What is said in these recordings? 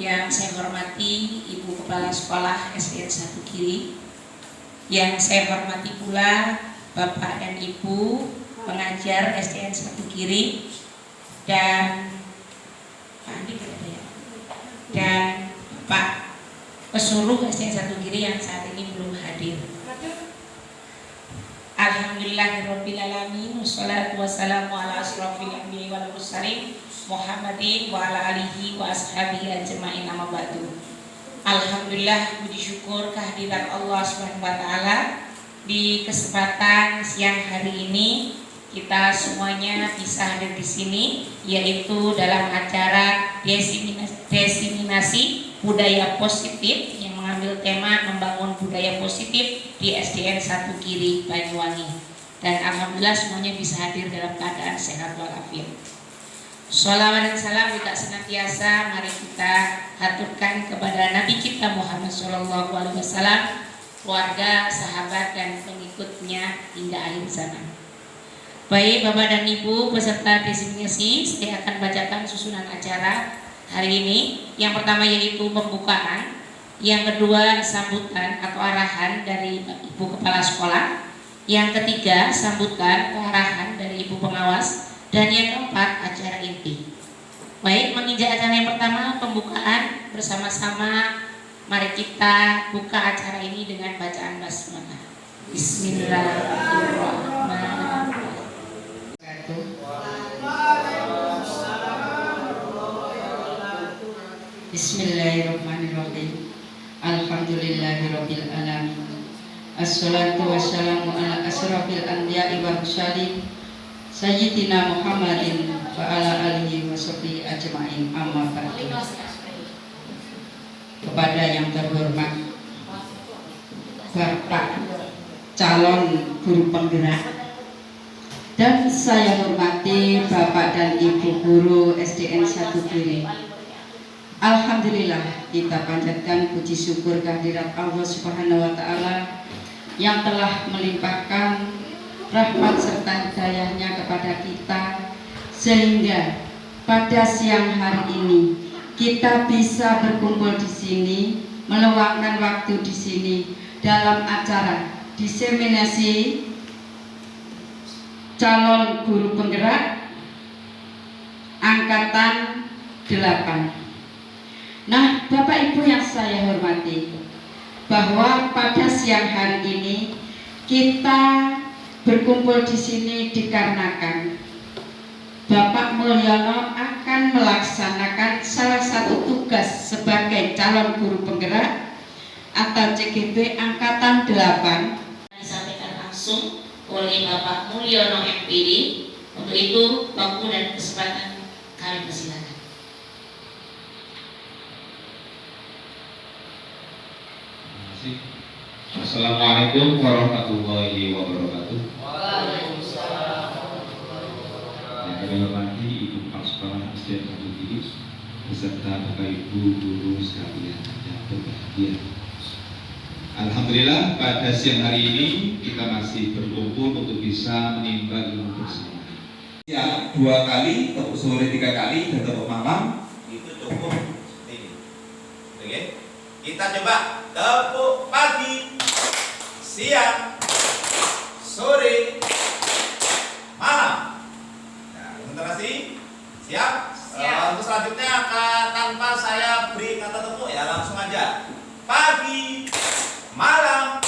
Yang saya hormati Ibu Kepala Sekolah SDN 1 Kiri, yang saya hormati pula Bapak dan Ibu pengajar SDN 1 Kiri, dan Pak Andi dan Pak pesuruh SDN 1 Kiri yang saat ini belum hadir. Alhamdulillahirrabbilalamin, wassalatu wassalamu ala asrofil anbiya'i wal mursalin Muhammadin wa ala alihi wa ashabihi ajma'in, amma ba'du. Alhamdulillah, puji syukur kehadiran Allah Subhanahu wa taala di kesempatan siang hari ini kita semuanya bisa hadir di sini, yaitu dalam acara diseminasi budaya positif yang mengambil tema membangun budaya positif di SDN 1 Kiri Banyuwangi. Dan alhamdulillah semuanya bisa hadir dalam keadaan sehat walafiat. Sholawat dan salam juga senantiasa mari kita haturkan kepada Nabi kita Muhammad SAW, keluarga, sahabat dan pengikutnya hingga akhir zaman. Baik Bapak dan Ibu peserta diseminasi, saya akan bacakan susunan acara hari ini. Yang pertama yaitu pembukaan, yang kedua sambutan atau arahan dari Ibu Kepala Sekolah, yang ketiga sambutan atau arahan dari Ibu Pengawas, dan yang keempat acara inti. Baik, menginjak acara yang pertama, pembukaan, bersama-sama mari kita buka acara ini dengan bacaan basmalah. Bismillahirrahmanirrahim. Bismillahirrahmanirrahim. Alhamdulillahirabbil alamin. Assalatu wassalamu ala asrofil anbiya'i wal mursalin Sayyidina Muhammadin wa ala alihi wa sahbihi ajma'in, amma ba'du. Kepada yang terhormat Bapak calon guru penggerak, dan saya hormati Bapak dan Ibu guru SDN 1 Kiri. Alhamdulillah, kita panjatkan puji syukur kehadirat Allah Subhanahu wa taala yang telah melimpahkan rahmat serta hidayahnya kepada kita, sehingga pada siang hari ini kita bisa berkumpul di sini, meluangkan waktu di sini dalam acara diseminasi calon guru penggerak angkatan 8. Nah, Bapak Ibu yang saya hormati, bahwa pada siang hari ini kita berkumpul di sini dikarenakan Bapak Mulyono akan melaksanakan salah satu tugas sebagai calon guru penggerak atau CGP angkatan 8. Disampaikan langsung oleh Bapak Mulyono MPD. Untuk itu, waktu dan kesempatan kami persilakan. Assalamualaikum warahmatullahi wabarakatuh. Yang kami hormati Ibu Kepala Sekolah SDN 1 Kiri beserta Bapak Ibu guru sekalian yang berbahagia. Alhamdulillah, pada siang hari ini kita masih berkumpul untuk bisa menimba ilmu bersama. Siang 2 kali, tepuk sore 3 kali, dan tepuk malam itu cukup ini. Oke? Kita coba tepuk pagi, siang, sore, malam. Nah, konsentrasi, siap? Untuk selanjutnya tanpa saya beri kata tepuk ya, langsung aja. Pagi, malam.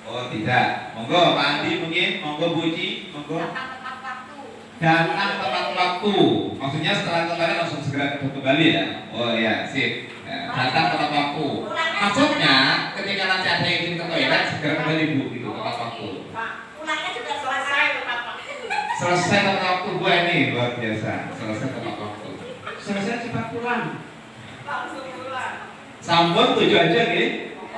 Oh tidak, monggo Pak Andi mungkin, monggo Bu Uci, monggo. Datang tepat waktu. waktu. Maksudnya setelah kembali langsung segera kembali ya. Oh ya, sip. Ya, datang tepat waktu. Maksudnya ketika nanti ada yang ingin ke toilet segera kembali Bu, gitu tepat waktu. Pulangnya juga selesai tepat waktu. Selesai tepat waktu Bu, ini luar biasa. Selesai tepat waktu. Selesai cepat pulang. Langsung pulang. Sampun 7 aja nih.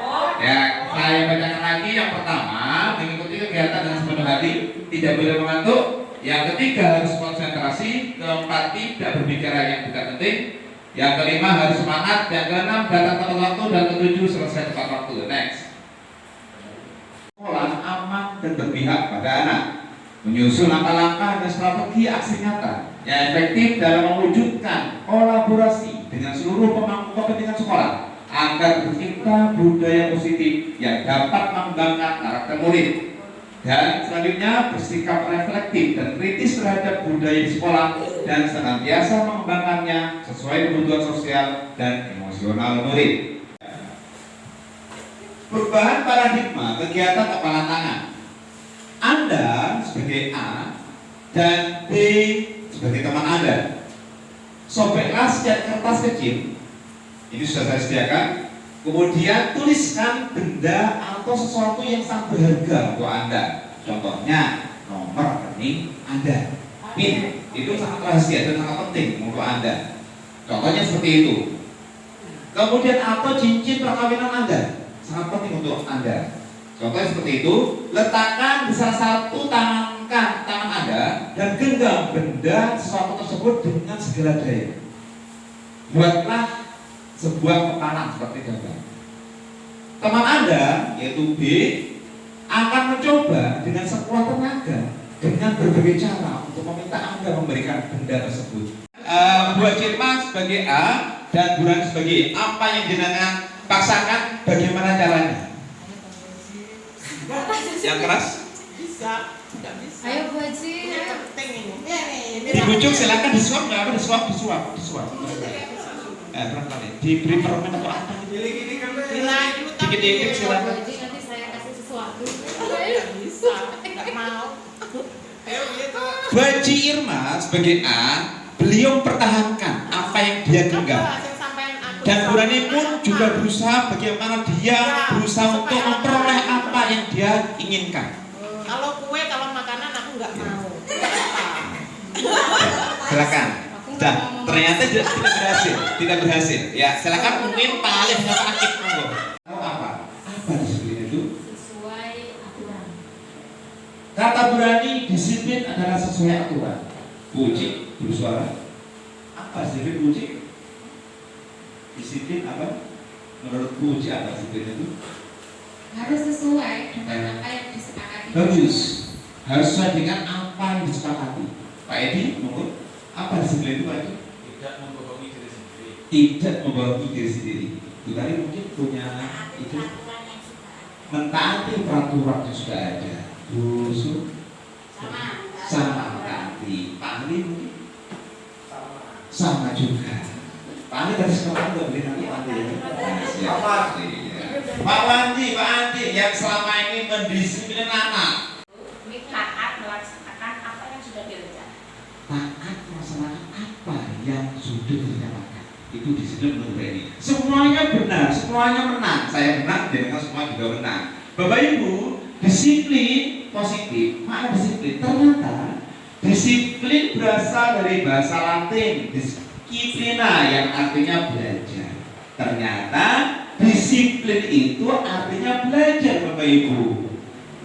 Oh. Ya, saya bacakan lagi. Yang pertama, mengikuti kegiatan dengan sepenuh hati, tidak boleh mengantuk. Yang ketiga, harus konsentrasi. Keempat, tidak berbicara yang tidak penting. Yang kelima, harus semangat. Yang keenam, datang tepat waktu. Dan ketujuh, selesai tepat waktu. Next. Sekolah aman dan berpihak pada anak, menyusun langkah-langkah dan strategi aksi nyata yang efektif dalam mewujudkan kolaborasi dengan seluruh pemangku kepentingan sekolah agar tercipta budaya positif yang dapat mengembangkan karakter murid. Dan selanjutnya, bersikap reflektif dan kritis terhadap budaya di sekolah dan senantiasa mengembangkannya sesuai kebutuhan sosial dan emosional murid. Perubahan paradigma kegiatan kepala tangan. Anda sebagai A dan B sebagai teman Anda, sobeklah secat kertas kecil. Ini sudah saya sediakan. Kemudian tuliskan benda atau sesuatu yang sangat berharga untuk Anda. Contohnya nomor rekening Anda, PIN, itu sangat rahasia dan sangat penting untuk Anda. Contohnya seperti itu. Kemudian atau cincin perkawinan Anda, sangat penting untuk Anda. Contohnya seperti itu. Letakkan di salah satu tangan Anda dan genggam benda sesuatu tersebut dengan segala daya. Buatlah sebuah kepalan seperti gambar. Teman Anda, yaitu B, akan mencoba dengan sekuat tenaga dengan berbagai cara untuk meminta Anda memberikan benda tersebut. Buat Cirma sebagai A dan Buran sebagai apa yang jenengan paksakan, bagaimana caranya? Yang keras? Bisa, tidak bisa. Ayo Bu Haji, Ini ayo. penting ini. Dibujuk silakan disuap, nggak apa disuap. Barangkali diberi permen atau apa? Bila itu Dikit-dikit Bu silakan. Haji nanti saya kasih sesuatu. tidak bisa, tidak mau. Ayo gitu. Baji Irma sebagai A, beliau mempertahankan apa yang dia genggam. Apa yang sampean aku Dan Burani pun sampaikan juga apa? berusaha bagaimana dia berusaha untuk memperoleh apa yang dia inginkan. Kalau kue, kalau makanan aku nggak mau. Nggak apa. Silakan. Dan ternyata tidak berhasil. Ya, silakan mungkin Pak Alif atau Pak Akif monggo. Tahu apa? Apa disiplin itu? Sesuai aturan. Kata Burani, disiplin adalah sesuai aturan. Puji bersuara. Apa disiplin Puji? Disiplin apa? Menurut Puji apa disiplin itu? Harus sesuai dengan apa yang disepakati. Bagus. Harus sesuai dengan apa yang disepakati. Pak Edi, monggo. Apa disiplin itu Pak Edi? Tidak membohongi diri sendiri. Tidak membohongi diri sendiri. Bu Tari mungkin punya itu mentaati peraturan yang sudah ada. Bu Su sama mentaati. Pak Ali mungkin sama juga. Pak Ali dari sekolah nggak boleh nanti Pak Ali ya. Siap. Iya. Pak Wandi, Pak Andi yang selama ini mendisiplin anak. Taat melaksanakan apa yang sudah direncanakan. Taat melaksanakan apa yang sudah direncanakan. Itu disiplin menurut ini. Semuanya benar, semuanya menang. Saya menang, dan semua juga menang. Bapak Ibu, disiplin positif. Makna disiplin ternyata disiplin berasal dari bahasa Latin disciplina yang artinya belajar. Ternyata disiplin itu artinya belajar, Bapak Ibu.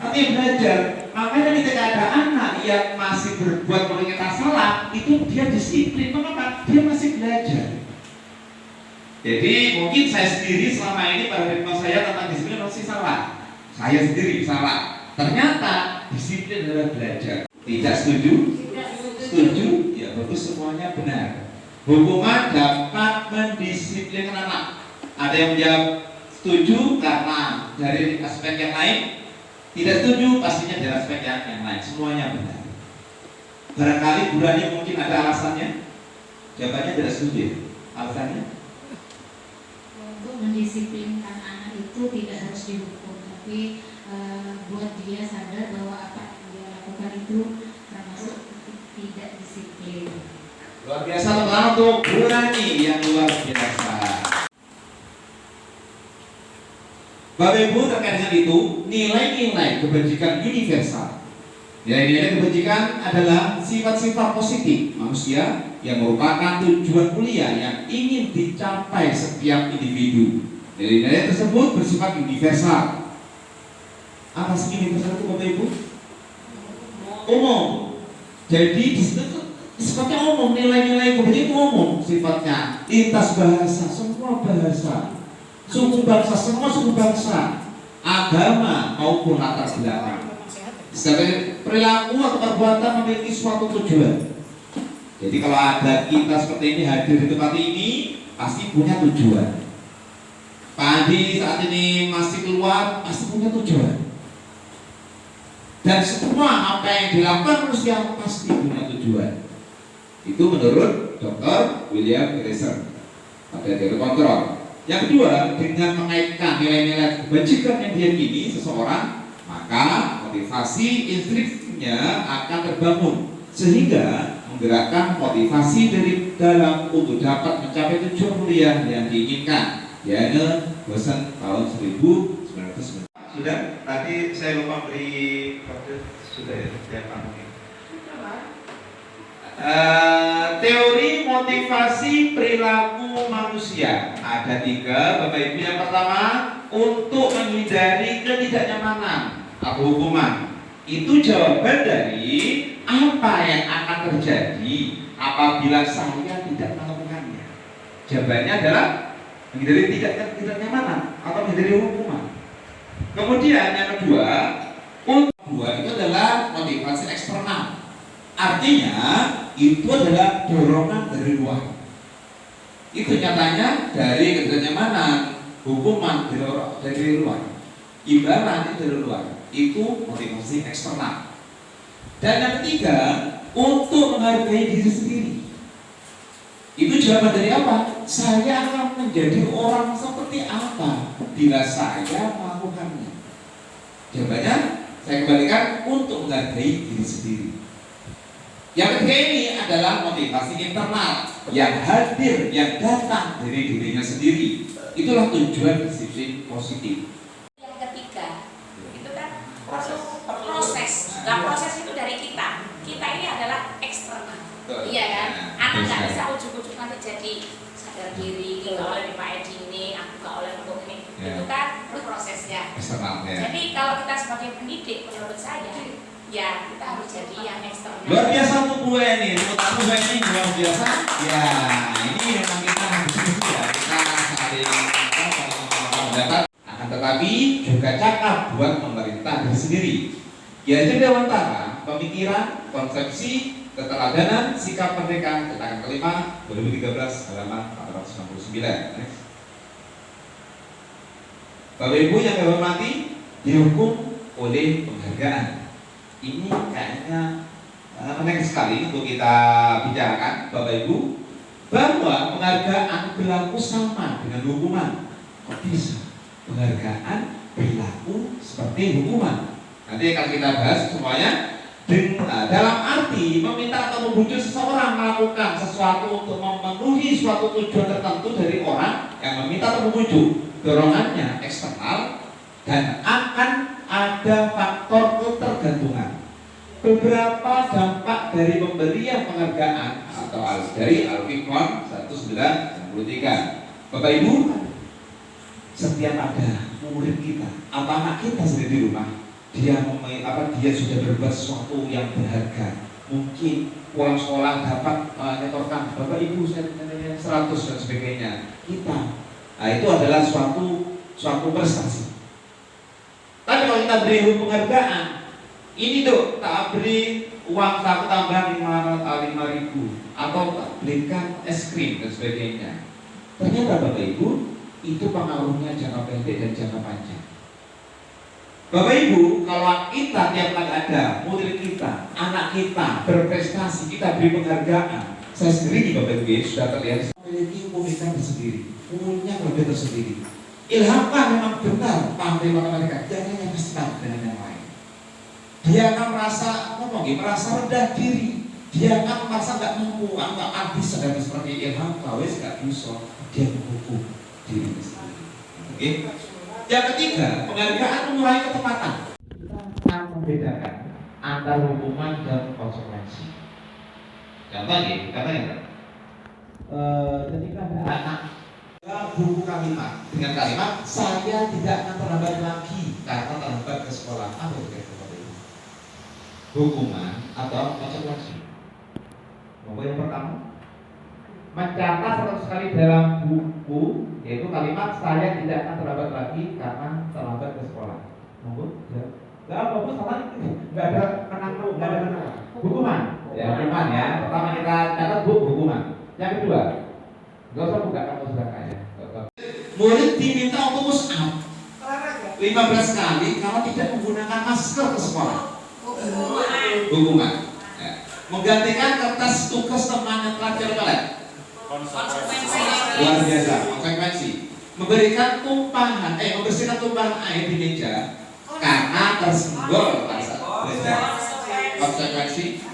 Artinya belajar. Makanya ketika ada anak yang masih berbuat kita salah, itu dia disiplin. Mengapa? Dia masih belajar. Jadi mungkin saya sendiri selama ini paradigma saya tentang disiplin masih salah. Saya sendiri salah. Ternyata disiplin adalah belajar. Tidak setuju? Setuju? Ya bagus, semuanya benar. Hukuman dapat mendisiplinkan anak. Ada yang menjawab setuju karena dari aspek yang lain. Tidak setuju pastinya dari aspek yang lain. Semuanya benar. Barangkali Burani mungkin ada alasannya. Jawabannya tidak setuju. Alasannya? Untuk mendisiplinkan anak itu tidak harus dihukum, tapi buat dia sadar bahwa apa yang dia lakukan itu termasuk tidak disiplin. Luar biasa teman-teman untuk Bu Rani yang luar biasa. Bapak Ibu, terkait dengan itu, nilai-nilai kebajikan universal. Nilai-nilai kebajikan adalah sifat-sifat positif manusia yang merupakan tujuan mulia yang ingin dicapai setiap individu. Nilai-nilai tersebut bersifat universal. Apa sih universal itu Bapak Ibu? Umum. Jadi di situ sifatnya umum, nilai-nilai kebajikan itu umum sifatnya. Lintas bahasa, semua bahasa. Suku bangsa, semua suku bangsa, agama maupun latar belakang. Sebagai perilaku atau perbuatan memiliki suatu tujuan. Jadi kalau ada kita seperti ini hadir di tempat ini, pasti punya tujuan. Pak Andi saat ini masih keluar, pasti punya tujuan. Dan semua apa yang dilakukan manusia pasti punya tujuan. Itu menurut Dr. William Glasser pada teori kontrol. Yang kedua, dengan mengaitkan nilai-nilai kebajikan yang diyakini seseorang, maka motivasi intrinsiknya akan terbangun sehingga menggerakkan motivasi dari dalam untuk dapat mencapai tujuan mulia yang diinginkan. Yaitu bosan tahun 1990. Sudah, tadi saya lupa beri kode. Sudah ya, saya pahami. Teori motivasi perilaku manusia ada 3, Bapak Ibu. Yang pertama, untuk menghindari ketidaknyamanan atau hukuman. Itu jawaban dari apa yang akan terjadi apabila saya tidak melakukannya. Jawabannya adalah menghindari ketidaknyamanan atau menghindari hukuman. Kemudian yang kedua, itu adalah motivasi eksternal. Artinya itu adalah dorongan dari luar. Itu nyatanya dari ketidaknyamanan, hukuman dari luar, imbalan itu dari luar. Itu motivasi eksternal. Dan yang ketiga, untuk menghargai diri sendiri. Itu jawaban dari apa? Saya akan menjadi orang seperti apa bila saya melakukannya. Jawabannya saya kembalikan untuk menghargai diri sendiri. Yang ketiga ini adalah motivasi internal yang hadir, yang datang dari dirinya sendiri. Itulah tujuan disiplin positif. Yang ketiga itu kan proses. Nah, proses itu dari kita. Kita ini adalah eksternal. Iya kan? Anak nggak bisa ujuk-ujuk nanti jadi sadar diri. Nggak oleh Pak Edi ini, aku nggak oleh untuk ini. Itu kan prosesnya. Eksternal ya. Jadi kalau kita sebagai pendidik, menurut saya, ya kita harus jadi yang eksternal. Luar biasa untuk Bu Eni, menurut Bu Eni luar biasa. Ya, ini memang kita harus diskusi ya. Kita saling pendapat. Akan tetapi juga cakap buat pemerintah sendiri. Yaitu dewantara pemikiran, konsepsi, keteladanan, sikap merdeka, cetakan kelima 2013 halaman 469. Next. Bapak Ibu yang kami hormati, dihukum oleh penghargaan. Ini kayaknya menarik sekali untuk kita bicarakan, Bapak Ibu, bahwa penghargaan berlaku sama dengan hukuman. Kok bisa? Penghargaan berlaku seperti hukuman. Nanti akan kita bahas semuanya. Dalam arti meminta atau membujuk seseorang melakukan sesuatu untuk memenuhi suatu tujuan tertentu dari orang yang meminta atau membujuk, dorongannya eksternal dan akan ada faktor ketergantungan. Beberapa dampak dari pemberian penghargaan atau dari Al-Fiqh 1993. Bapak Ibu, setiap ada murid kita atau anak kita sendiri di rumah, dia sudah berbuat sesuatu yang berharga, mungkin pulang sekolah dapat nyetorkan Bapak Ibu saya 100 dan sebagainya, itu adalah suatu prestasi. Tapi kalau kita beri penghargaan, ini tuh tak beri uang tak tambah 5.000 atau tak belikan es krim dan sebagainya, ternyata Bapak Ibu itu pengaruhnya jangka pendek dan jangka panjang. Bapak Ibu, kalau kita tiap kali ada murid kita, anak kita berprestasi, kita beri penghargaan. Saya sendiri Bapak Ibu sudah terlihat memiliki keunikan tersendiri, punya kelebihan tersendiri. Ilhamkan memang benar pandai matematika, jangan yang pasti dengan yang lain. Dia akan merasa rendah diri, dia kan merasa nggak mampu, nggak habis ada seperti ilham, kawis nggak bisa, dia menghukum diri sendiri. Oke. Yang ketiga, penghargaan mengurangi ketepatan. Kita akan membedakan antara hukuman dan konsekuensi. Contohnya, katanya, ketika ada anak buku kalimat dengan kalimat saya tidak akan terlambat lagi karena terlambat ke sekolah, apa itu seperti itu? Hukuman atau konsekuensi? Yang pertama, mencatat 100 kali dalam buku, yaitu kalimat saya tidak akan terlambat lagi karena terlambat ke sekolah. Monggo, ya. Enggak apa-apa, salah itu. Enggak ada menang, enggak ada menang. Hukuman. Ya, hukuman ya. Pertama kita catat hukuman. Yang kedua, enggak usah buka kamu sudah kaya. Murid diminta untuk push up 15 kali kalau tidak menggunakan masker ke sekolah. Hukuman. Ya. Menggantikan kertas tugas teman yang telah dicoret. Luar biasa, konsekuensi. Memberikan tumpahan, membersihkan tumpahan air di meja karena tersenggol pada saat belajar. Konsekuensi.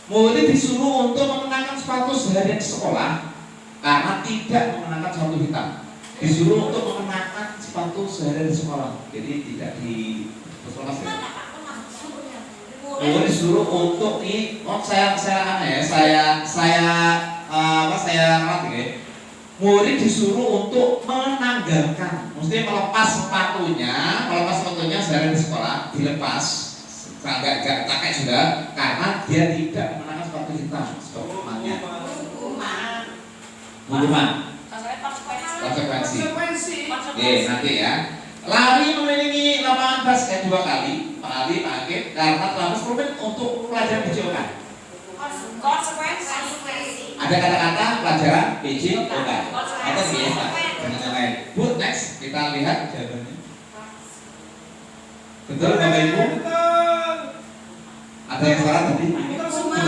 Murid disuruh untuk mengenakan sepatu seharian di sekolah karena tidak mengenakan sepatu hitam. Disuruh untuk mengenakan sepatu seharian di sekolah, jadi tidak di sekolah. Murid disuruh untuk murid disuruh untuk menanggalkan, mesti melepas sepatunya sehari di sekolah, dilepas, agak pakai sudah, karena dia tidak mengenakan sepatu hitam. Hukumannya, hukuman, konsekuensi. Oke, nanti ya. Lari mengelilingi lapangan basket 2 kali, Pak Ali, Pak Akib, karena terlalu rumit untuk pelajaran dijauhkan. Ada kata-kata pelajaran BJ bukan atau biasa dengan yang lain. Bu, next kita lihat jawabannya. Betul Bapak Ibu? Ada yang salah tadi? Betul semua.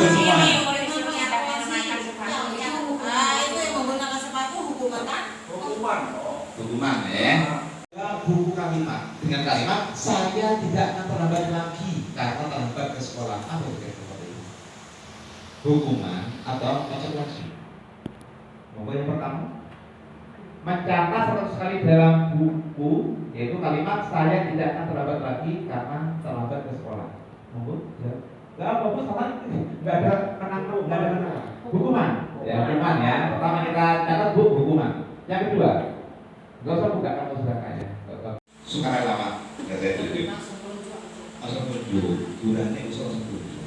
Hukuman ya. Buku kalimat dengan kalimat saya tidak akan terlambat lagi karena terlambat ke sekolah, apa itu seperti itu? Hukuman atau konsekuensi? Yang pertama, mencatat 100 kali dalam buku, yaitu kalimat saya tidak akan terlambat lagi karena terlambat ke sekolah. Monggo, ya. Enggak apa-apa, salah itu. Enggak ada menang, enggak ada menang. Hukuman. Ya, hukuman ya. Pertama kita catat hukuman. Yang kedua, enggak usah buka kamu sudah kaya. Sukarelawan, enggak saya tuju. Langsung tuju, gurane usul tuju.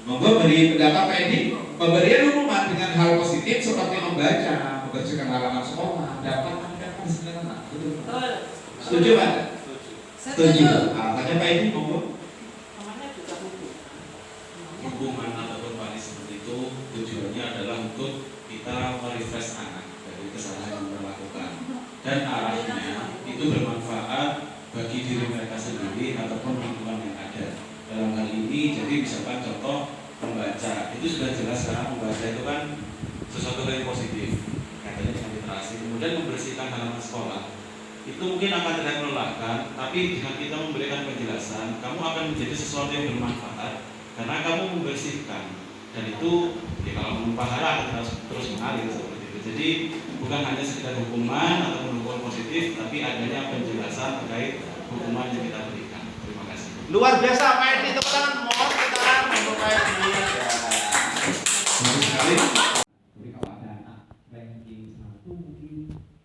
Monggo beri pendapat Pak Edi. Pemberian hukuman dengan hal positif seperti membaca, membersihkan halaman sekolah dapat meningkatkan disiplin anak. Setuju Pak? Setuju. Alasannya Pak Edi, monggo. Hukuman ataupun panis seperti itu tujuannya adalah untuk kita merefresh anak dari kesalahan yang mereka lakukan, dan arahnya itu bermanfaat bagi diri mereka sendiri ataupun lingkungan yang ada. Dalam hal ini, jadi misalkan contoh membaca, itu sudah jelas karena membaca itu kan sesuatu yang positif, katanya dengan literasi. Kemudian membersihkan halaman sekolah, itu mungkin akan terlihat melelahkan, tapi dengan kita memberikan penjelasan, kamu akan menjadi sesuatu yang bermanfaat karena kamu membersihkan, dan itu ya kalau mau pahala akan terus mengalir seperti itu. Jadi bukan hanya sekedar hukuman atau hukuman positif, tapi adanya penjelasan terkait hukuman yang kita berikan. Terima kasih. Luar biasa Pak Edi, tepuk tangan mohon kita untuk Pak Edi. Bagus sekali. Jadi kalau ada anak ranking 1 mungkin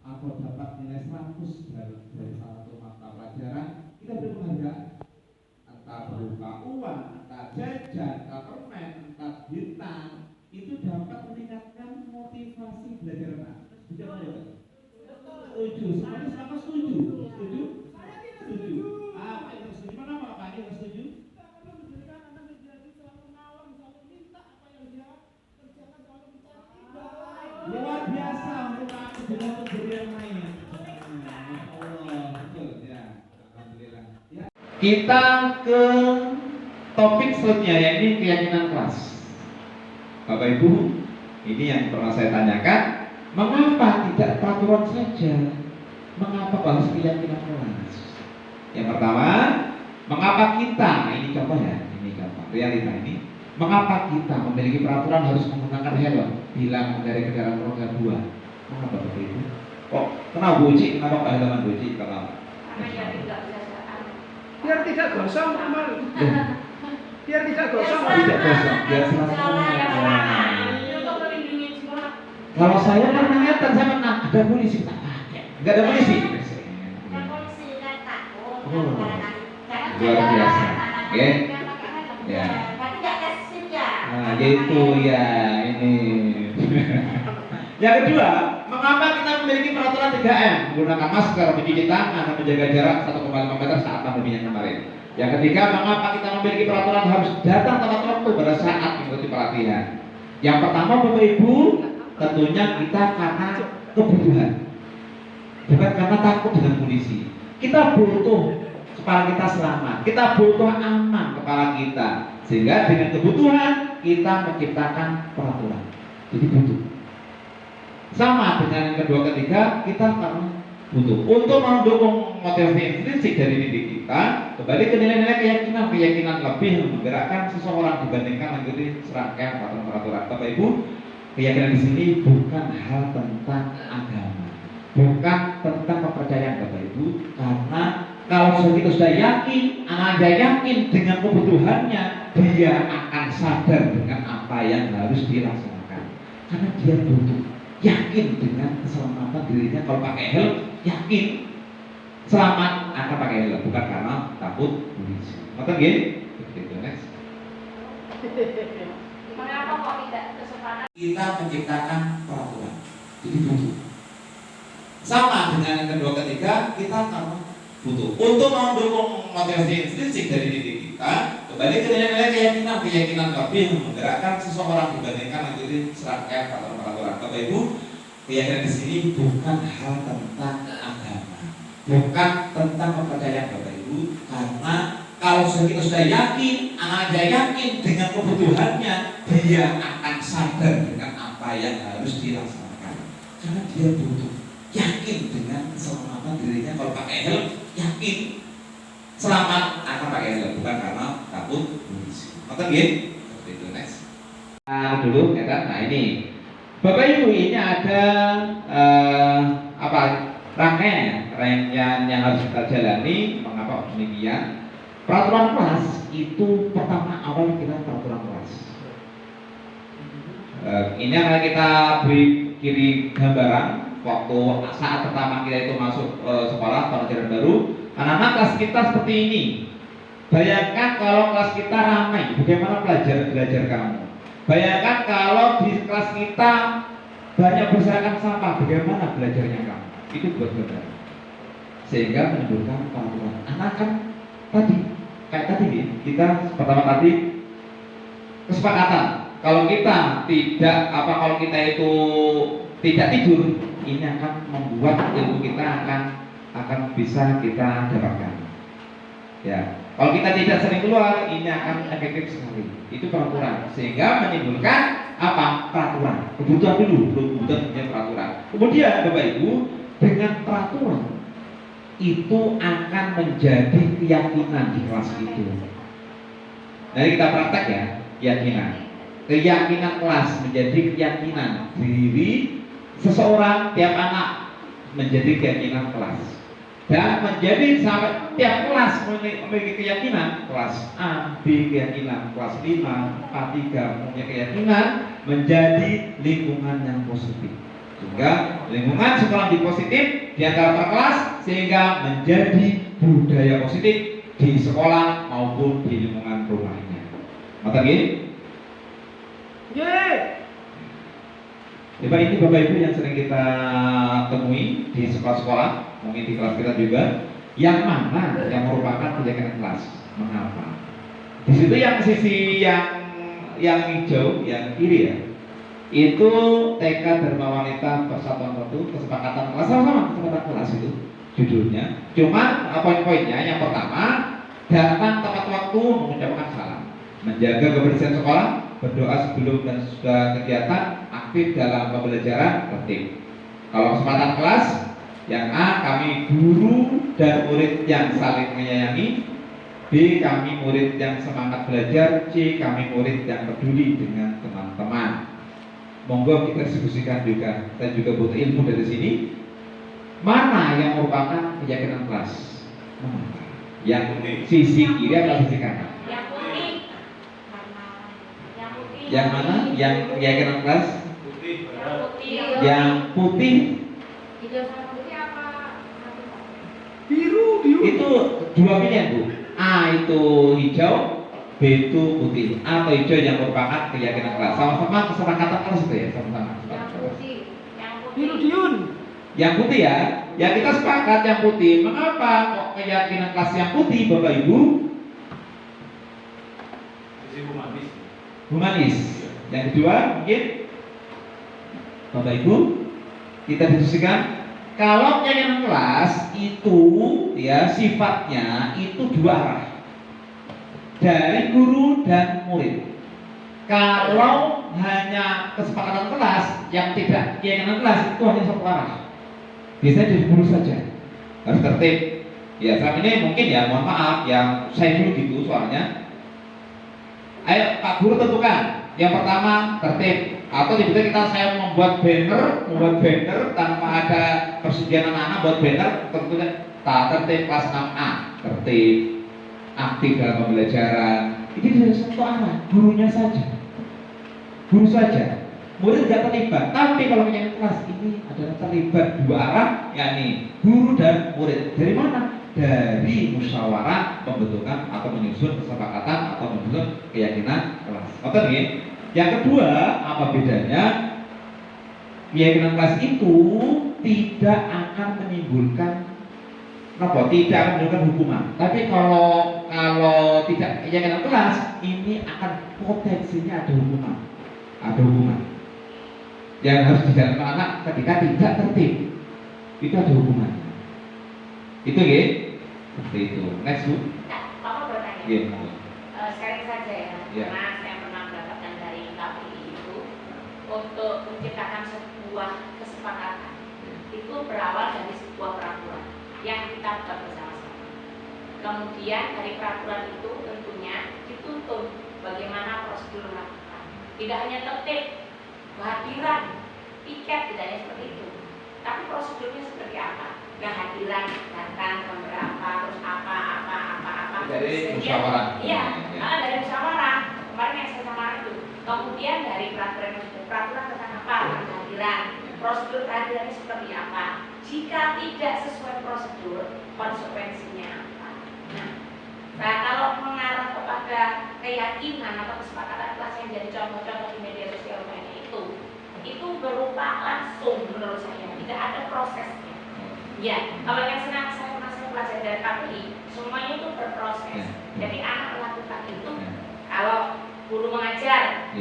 atau dapat nilai 100 dari salah satu mata pelajaran, kita beri penghargaan. Entah berupa uang, entah jajan, entah permen, entah bintang, itu dapat meningkatkan motivasi belajar anak. Setuju atau tidak? Setuju. Semuanya sama setuju. Setuju? Setuju. Apa yang setuju? Mana Pak yang setuju? Luar biasa merupakan kejadian lain. Allah, betul ya. Alhamdulillah. Ya. Kita ke topik selanjutnya, yakni keyakinan kelas. Bapak Ibu, ini yang pernah saya tanyakan, mengapa tidak peraturan saja? Mengapa harus keyakinan kelas? Yang pertama, Mengapa kita, ini contoh ya, ini contoh realita ini. Mengapa kita memiliki peraturan harus menggunakan helm bila mengendarai kendaraan roda 2? Mengapa seperti itu? Kok kenapa buci? Kenapa Pak helman buci? Kalau biar tidak gosong amal, biar tidak gosong. tidak kosong, biar selalu. Kalau saya pernah ngeten, saya pernah ada polisi tak pakai, nggak ada polisi. Oh, luar biasa, oke? Ya. Nah, yaitu ya ini. Yang kedua, mengapa kita memiliki peraturan 3M? Menggunakan masker, mencuci tangan, dan menjaga jarak 1,5 meter saat pandeminya kemarin. Yang ketiga, mengapa kita memiliki peraturan harus datang tepat waktu pada saat mengikuti pelatihan? Yang pertama, Bapak Ibu, tentunya kita karena kebutuhan, bukan karena takut dengan polisi. Kita butuh kepala kita selamat, kita butuh aman kepala kita, sehingga dengan kebutuhan kita menciptakan peraturan. Jadi butuh. Sama dengan yang kedua ketiga, kita karena butuh untuk mendukung motivasi intrinsik dari diri kita, kembali ke nilai-nilai keyakinan lebih yang menggerakkan seseorang dibandingkan mengikuti serangkaian peraturan. Bapak Ibu, keyakinan di sini bukan hal tentang agama, bukan tentang kepercayaan Bapak Ibu, karena kalau kita sudah yakin, Anda yakin dengan kebutuhannya, dia akan sadar dengan apa yang harus dilaksanakan, karena dia butuh. Yakin dengan keselamatan dirinya, kalau pakai helm yakin selamat akan pakai helm, bukan karena takut polisi. Ngerti nggih? Begitu, next. Mengapa kok tidak kesempatan? Kita menciptakan peraturan. Jadi butuh. Sama dengan yang kedua ketiga, kita karena butuh. Untuk mendukung motivasi intrinsik dari diri kita, kembali ke nilai-nilai keyakinan lebih yang menggerakkan seseorang dibandingkan mengikuti serangkaian peraturan. Bapak Ibu, keyakinan di sini bukan hal tentang agama, bukan tentang kepercayaan Bapak Ibu, karena kalau kita sudah yakin, Anda yakin dengan kebutuhannya, dia akan sadar dengan apa yang harus dilaksanakan, karena dia butuh. Yakin dengan keselamatan dirinya, kalau pakai helm yakin selamat akan pakai helm, bukan karena takut polisi. Ngerti nggih? Seperti itu, next. Dulu ya kan. Nah, ini Bapak Ibu, ini ada rangkaian yang harus kita jalani. Mengapa demikian? Peraturan kelas itu pertama awal kita peraturan kelas. Ini akan kita beri kiri gambaran waktu saat pertama kita itu masuk sekolah pelajaran baru. Anak-anak kelas kita seperti ini. Bayangkan kalau kelas kita ramai, bagaimana belajar kamu? Bayangkan kalau di kelas kita banyak berserakan sampah, bagaimana belajarnya kamu? Itu buat belajar. Sehingga menimbulkan peraturan. Anak kan tadi, kayak tadi nih, kita pertama tadi kesepakatan. Kalau kita kalau kita itu tidak tidur, ini akan membuat ilmu kita akan bisa kita dapatkan. Ya, kalau kita tidak sering keluar, ini akan efektif sekali. Itu peraturan, sehingga menimbulkan apa? Peraturan. Kebutuhan dulu, kebutuhan punya peraturan. Kemudian Bapak Ibu, dengan peraturan itu akan menjadi keyakinan di kelas itu. Jadi kita praktek ya, keyakinan kelas menjadi keyakinan diri seseorang, tiap anak menjadi keyakinan kelas, dan menjadi sampai tiap kelas memiliki keyakinan. Kelas A, B keyakinan, kelas 5, A3 punya keyakinan, menjadi lingkungan yang positif, sehingga lingkungan sekolah di positif di antara per kelas, sehingga menjadi budaya positif di sekolah maupun di lingkungan rumahnya. Mata gini? Coba ini Bapak Ibu yang sering kita temui di sekolah-sekolah, mungkin di kelas kita juga, yang mana yang merupakan keyakinan kelas. Mengapa? Di situ yang sisi yang hijau, yang kiri ya, itu TK Dharma Wanita Persatuan Satu Kesepakatan Kelas, sama kesepakatan kelas itu judulnya. Cuman poin-poinnya yang pertama, datang tepat waktu, mengucapkan salam, menjaga kebersihan sekolah, berdoa sebelum dan sesudah kegiatan, aktif dalam pembelajaran, tertib. Kalau kesempatan kelas, yang A, kami guru dan murid yang saling menyayangi. B. Kami murid yang semangat belajar. C. Kami murid yang peduli dengan teman-teman. Monggo kita diskusikan juga. Saya juga butuh ilmu dari sini. Mana yang merupakan keyakinan kelas? Yang sisi kiri atau sisi kanan? Yang putih. Yang putih. Yang mana? Yang keyakinan kelas? Yang putih. Yang putih Hijau sama putih apa? Biru. itu dua pilihan, Bu. A itu hijau, B itu putih. A atau hijau yang merupakan keyakinan kelas. Sama-sama kesepakatan kelas itu ya, sama-sama. Yang putih. Yang putih. Biru Diun. Yang putih ya, ya kita sepakat yang putih. Mengapa kok keyakinan kelas yang putih, Bapak Ibu? Sisi humanis. Humanis. Yang kedua mungkin Bapak Ibu kita diskusikan kalau keyakinan kelas itu ya sifatnya itu dua arah dari guru dan murid. Kalau hanya kesepakatan kelas yang tidak keyakinan kelas itu hanya satu arah. Biasanya dari guru saja harus tertib. Ya selama ini mungkin ya mohon maaf yang saya dulu gitu soalnya. Ayo Pak Guru tentukan. Yang pertama tertib. Atau tiba-tiba kita saya membuat banner tanpa ada persetujuan anak-anak buat banner tentunya tertib kelas 6A tertib aktif dalam pembelajaran. Ini dari satu arah gurunya saja. Guru saja. Murid tidak terlibat, tapi kalau yang kelas ini adalah terlibat dua arah, yakni guru dan murid. Dari mana? Dari musyawarah pembentukan atau menyusun kesepakatan atau menyusun keyakinan kelas. Oke, yang kedua, apa bedanya? Keyakinan kelas itu tidak akan menimbulkan apa? Tidak akan menimbulkan hukuman. Tapi kalau tidak keyakinan kelas, ini akan potensinya ada hukuman. Ada hukuman yang harus dijalankan anak ketika tidak tertib. Itu ada hukuman. Itu ya, seperti itu. Next Bu. Nah, Bapak bertanya. Iya. Sharing saja ya, Iya. karena saya pernah mendapatkan dari KPI itu untuk menciptakan sebuah kesepakatan itu berawal dari sebuah peraturan yang kita buat bersama-sama. Kemudian dari peraturan itu tentunya dituntun bagaimana prosedur melakukan. Tidak hanya tertib, kehadiran, tiket tidak hanya seperti itu, tapi prosedurnya seperti apa? Kehadiran, datang, jam berapa, terus apa. Dari musyawarah. Iya, dari musyawarah. Kemarin yang saya sama itu. Kemudian dari peraturan tentang apa? Kehadiran, prosedur kehadirannya seperti apa? Jika tidak sesuai prosedur, konsekuensinya apa? Nah, kalau mengarah kepada keyakinan atau kesepakatan kelas yang jadi contoh-contoh di media sosial lainnya itu berupa langsung menurut saya, tidak ada prosesnya. Ya, kalau yang senang saya pelajari dari KPI, semuanya itu berproses. Jadi anak melakukan itu, kalau guru mengajar,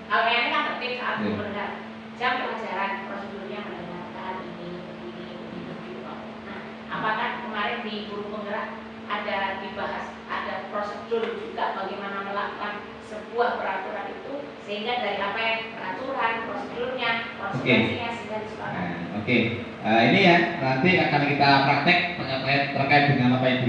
kalau yang ini kan tertib saat guru mendengar jam pelajaran, prosedurnya mendengarkan ini. Nah, apakah kemarin di guru penggerak ada dibahas, ada prosedur juga bagaimana melakukan sebuah peraturan itu sehingga dari apa yang peraturan, prosedurnya, konsekuensinya sehingga disepakati. Oke. Ini ya nanti akan kita praktek terkait dengan apa yang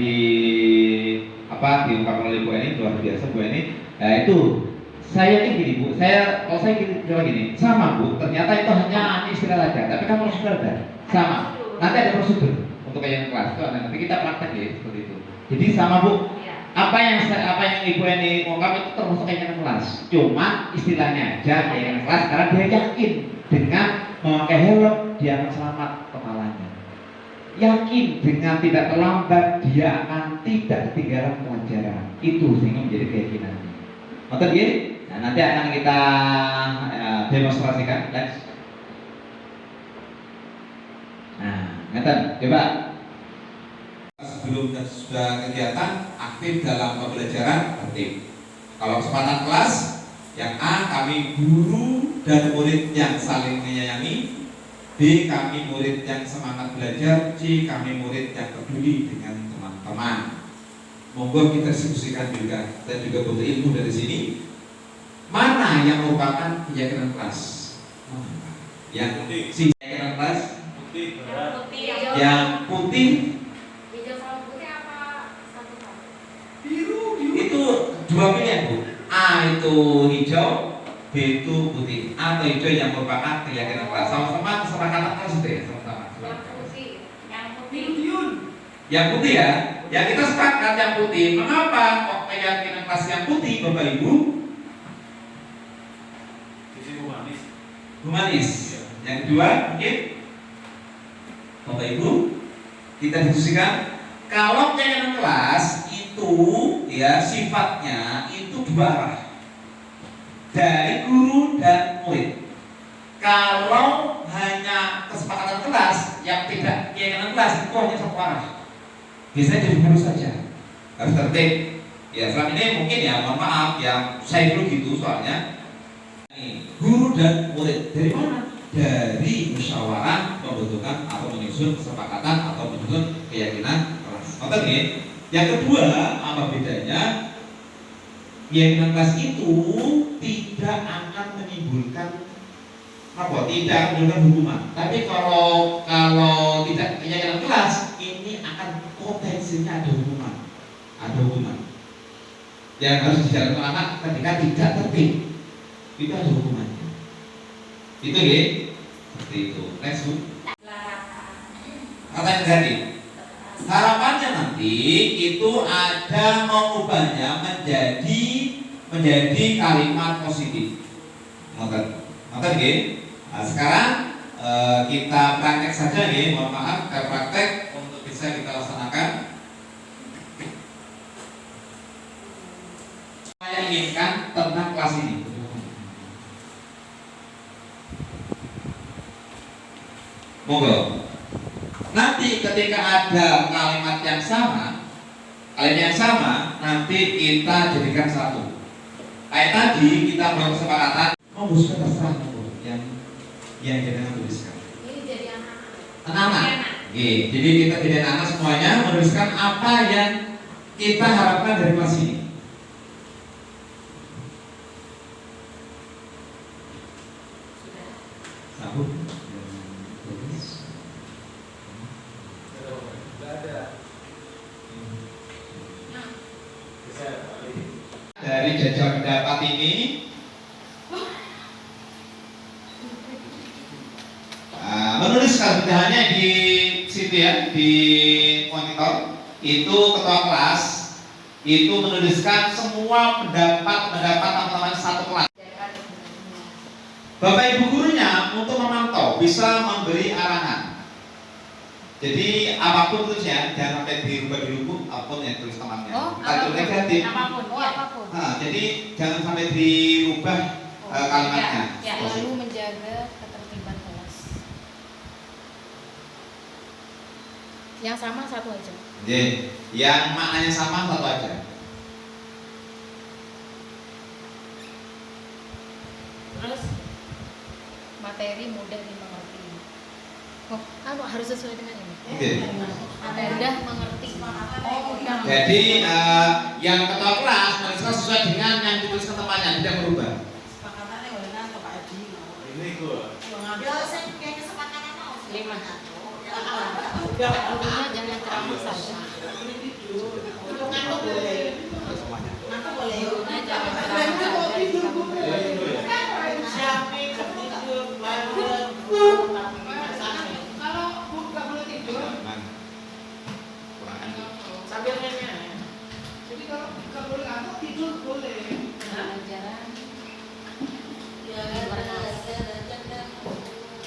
diungkapkan oleh Bu Eni, luar biasa Bu Eni. Itu saya ini gini Bu, kalau saya kira gini, sama Bu, ternyata itu hanya istilah saja, tapi kan prosedur ada, sama. Nanti ada prosedur untuk yang kelas itu, nanti kita praktek ya seperti itu. Jadi sama Bu, apa yang Ibu Eni ungkap itu termasuk keyakinan kelas, cuma istilahnya aja keyakinan kelas karena dia yakin dengan memakai helm dia akan selamat kepalanya. Yakin dengan tidak terlambat dia akan tidak ketinggalan pelajaran. Itu sehingga menjadi keyakinannya. Oke ya? Nah, nanti akan kita demonstrasikan. Next. Nah, ngeten, coba. Sebelum dan sudah kegiatan aktif dalam pembelajaran tertib. Kalau kesempatan kelas yang A, kami guru dan murid yang saling menyayangi. B, kami murid yang semangat belajar. C, kami murid yang peduli dengan teman-teman. Monggo kita diskusikan juga. Saya juga butuh ilmu dari sini. Mana yang merupakan keyakinan kelas? Yang si keyakinan kelas? Yang putih. Hijau sama putih apa satu-satu? Biru. Dua pilihan Bu. A itu hijau, B itu putih. A atau hijau yang merupakan keyakinan kelas. Sama-sama kesepakatan kelas itu ya, sama-sama. Yang putih ya. Ya kita sepakat yang putih. Mengapa kok keyakinan kelas yang putih, Bapak Ibu? Sisi humanis. Humanis. Yang kedua mungkin Bapak Ibu kita diskusikan kalau keyakinan kelas itu ya sifatnya itu dua arah dari guru dan murid. Kalau hanya kesepakatan kelas yang tidak keyakinan kelas itu hanya satu arah. Biasanya jadi guru saja harus tertib. Ya selama ini mungkin ya mohon maaf yang saya dulu gitu soalnya guru dan murid dari mana? Dari musyawarah pembentukan atau menyusun kesepakatan atau menyusun keyakinan kelas. Oke, yang kedua apa bedanya? Keyakinan kelas itu tidak akan menimbulkan apa? Tidak akan menimbulkan hukuman. Tapi kalau tidak keyakinan kelas ini akan potensinya ada hukuman. Ada hukuman. Yang harus dijalankan anak ketika tidak tertib. Itu ada hukumannya. Itu ya, seperti itu. Next Bu. Kata yang tadi, harapannya nanti itu ada mengubahnya menjadi kalimat positif. Nonton ya. Nah, sekarang kita praktek saja ya. Mohon maaf, kita praktek untuk bisa kita laksanakan. Saya inginkan tentang kelas ini. Monggo. Nanti ketika ada kalimat yang sama, nanti kita jadikan satu. Kayak tadi kita berkesepakatan membuskan terserah yang jangan tuliskan. Ini jadi Anak-anak. Oke, jadi kita jadi anak semuanya menuliskan apa yang kita harapkan dari kelas ini. Satu. Dari jajal pendapat ini menuliskan tidak hanya di situ ya, di monitor itu ketua kelas itu menuliskan semua pendapat teman-teman satu kelas. Bapak Ibu gurunya untuk memantau bisa memberi arahan. Jadi apapun tulisnya jangan sampai dirubah apapun yang tulis temannya. Kita negatif. apapun. Nah, jadi jangan sampai dirubah kalimatnya. Selalu menjaga ketertiban kelas. Yang sama satu aja. Jadi, yang maknanya sama satu aja. Terus materi mudah dimengerti. Oh, harus sesuai dengan ini. Oke. Mudah mengerti. Jadi yang ketua kelas menuliskan sesuai dengan yang dituliskan temannya, tidak berubah. Kesepakatannya oleh nanti Pak Haji. Ini gue. Lima. Gurunya jangan ceramah saja. Ngantuk boleh. Ngantuk boleh. Gurunya jangan ceramah saja. Siapa yang tidur bareng. Kalau nggak boleh tidur sambil nyanyi. Jadi kalau nggak boleh ngantuk tidur boleh. Pelajaran.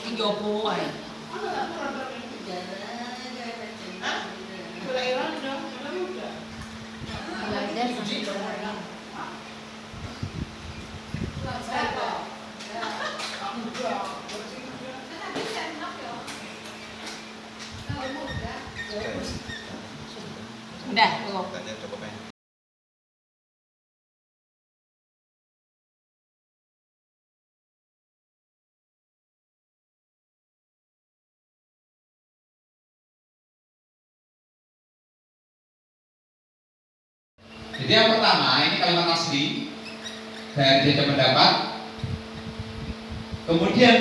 Tiga puluh ay. Kelahiran udah, udah. Belajar sambil bermain. Udah, tuh. Jadi yang pertama ini kalimat asli dari jajak pendapat. Kemudian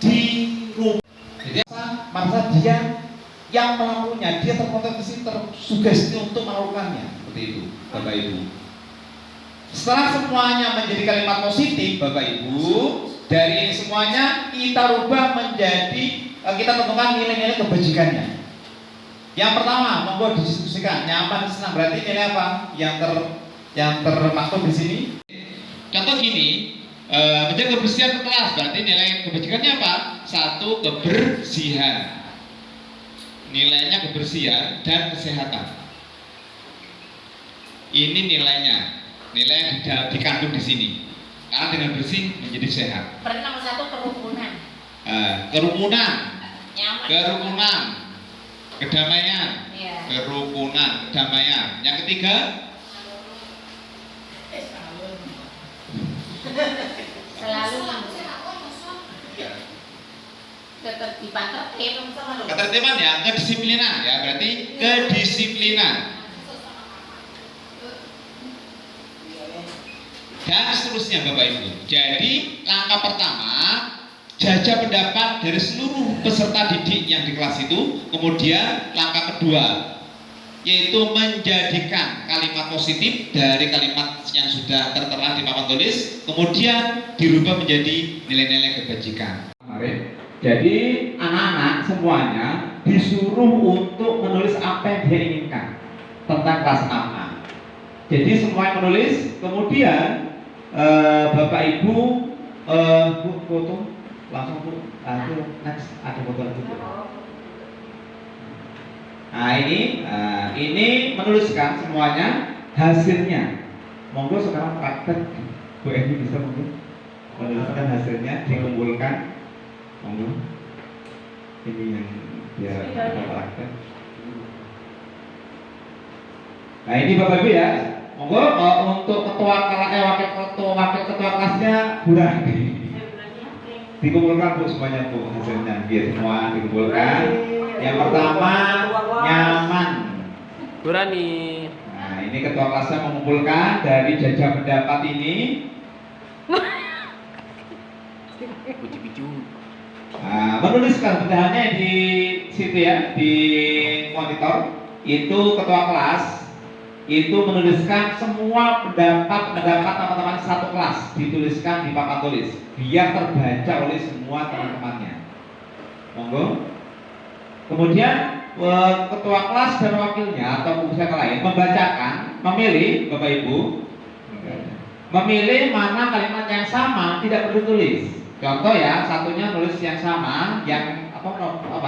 dirubah. Jadi masa dia yang melakukannya, dia termotivasi, tersugesti untuk melakukannya. Seperti itu, Bapak Ibu. Setelah semuanya menjadi kalimat positif, Bapak Ibu, dari ini semuanya kita rubah menjadi, kita tentukan nilai-nilai kebajikannya. Yang pertama, monggo didiskusikan. Nyaman, senang, berarti nilai apa? Yang termaktub di sini. Contoh gini, menjaga kebersihan kelas, berarti nilai kebajikannya apa? 1, kebersihan. Nilainya kebersihan dan kesehatan. Ini nilainya, nilai yang dikandung di sini. Karena dengan bersih menjadi sehat. Berarti nomor 1 kerukunan. Kerukunan, Nyaman. kerukunan, kedamaian, Iya. kerukunan, kedamaian. Yang ketiga, Selalu ketertiban tertib sama lu. ketertiban ya, kedisiplinan ya, berarti kedisiplinan. Dan seterusnya Bapak Ibu. Jadi langkah pertama, jajah pendapat dari seluruh peserta didik yang di kelas itu. Kemudian langkah kedua, yaitu menjadikan kalimat positif dari kalimat yang sudah tertera di papan tulis, kemudian dirubah menjadi nilai-nilai kebajikan. Jadi anak-anak semuanya disuruh untuk menulis apa yang dia inginkan tentang kelas 6A. Jadi semua yang menulis, kemudian Bapak Ibu Bu, foto langsung Bu, itu next ada foto lagi Bu. Nah ini menuliskan semuanya hasilnya. Monggo sekarang praktek Bu Eni bisa mungkin menuliskan hasilnya, dikumpulkan. Monggo. Ini yang biar ada praktek. Nah ini Bapak Ibu ya. Monggo untuk wakil ketua kelasnya Bu Rani. Dikumpulkan Bu semuanya Bu hasilnya, biar semua dikumpulkan. Yang pertama nyaman. Bu Rani. Nah ini ketua kelasnya mengumpulkan dari jajah pendapat ini. Nah, menuliskan bedahannya di situ ya, di monitor. Itu ketua kelas itu menuliskan semua pendapat teman-teman satu kelas, dituliskan di papan tulis biar terbaca oleh semua teman-temannya. Monggo. Kemudian ketua kelas dan wakilnya atau pengurus yang lain memilih Bapak Ibu, memilih mana kalimat yang sama tidak perlu tulis. Contoh ya, satunya tulis yang sama, yang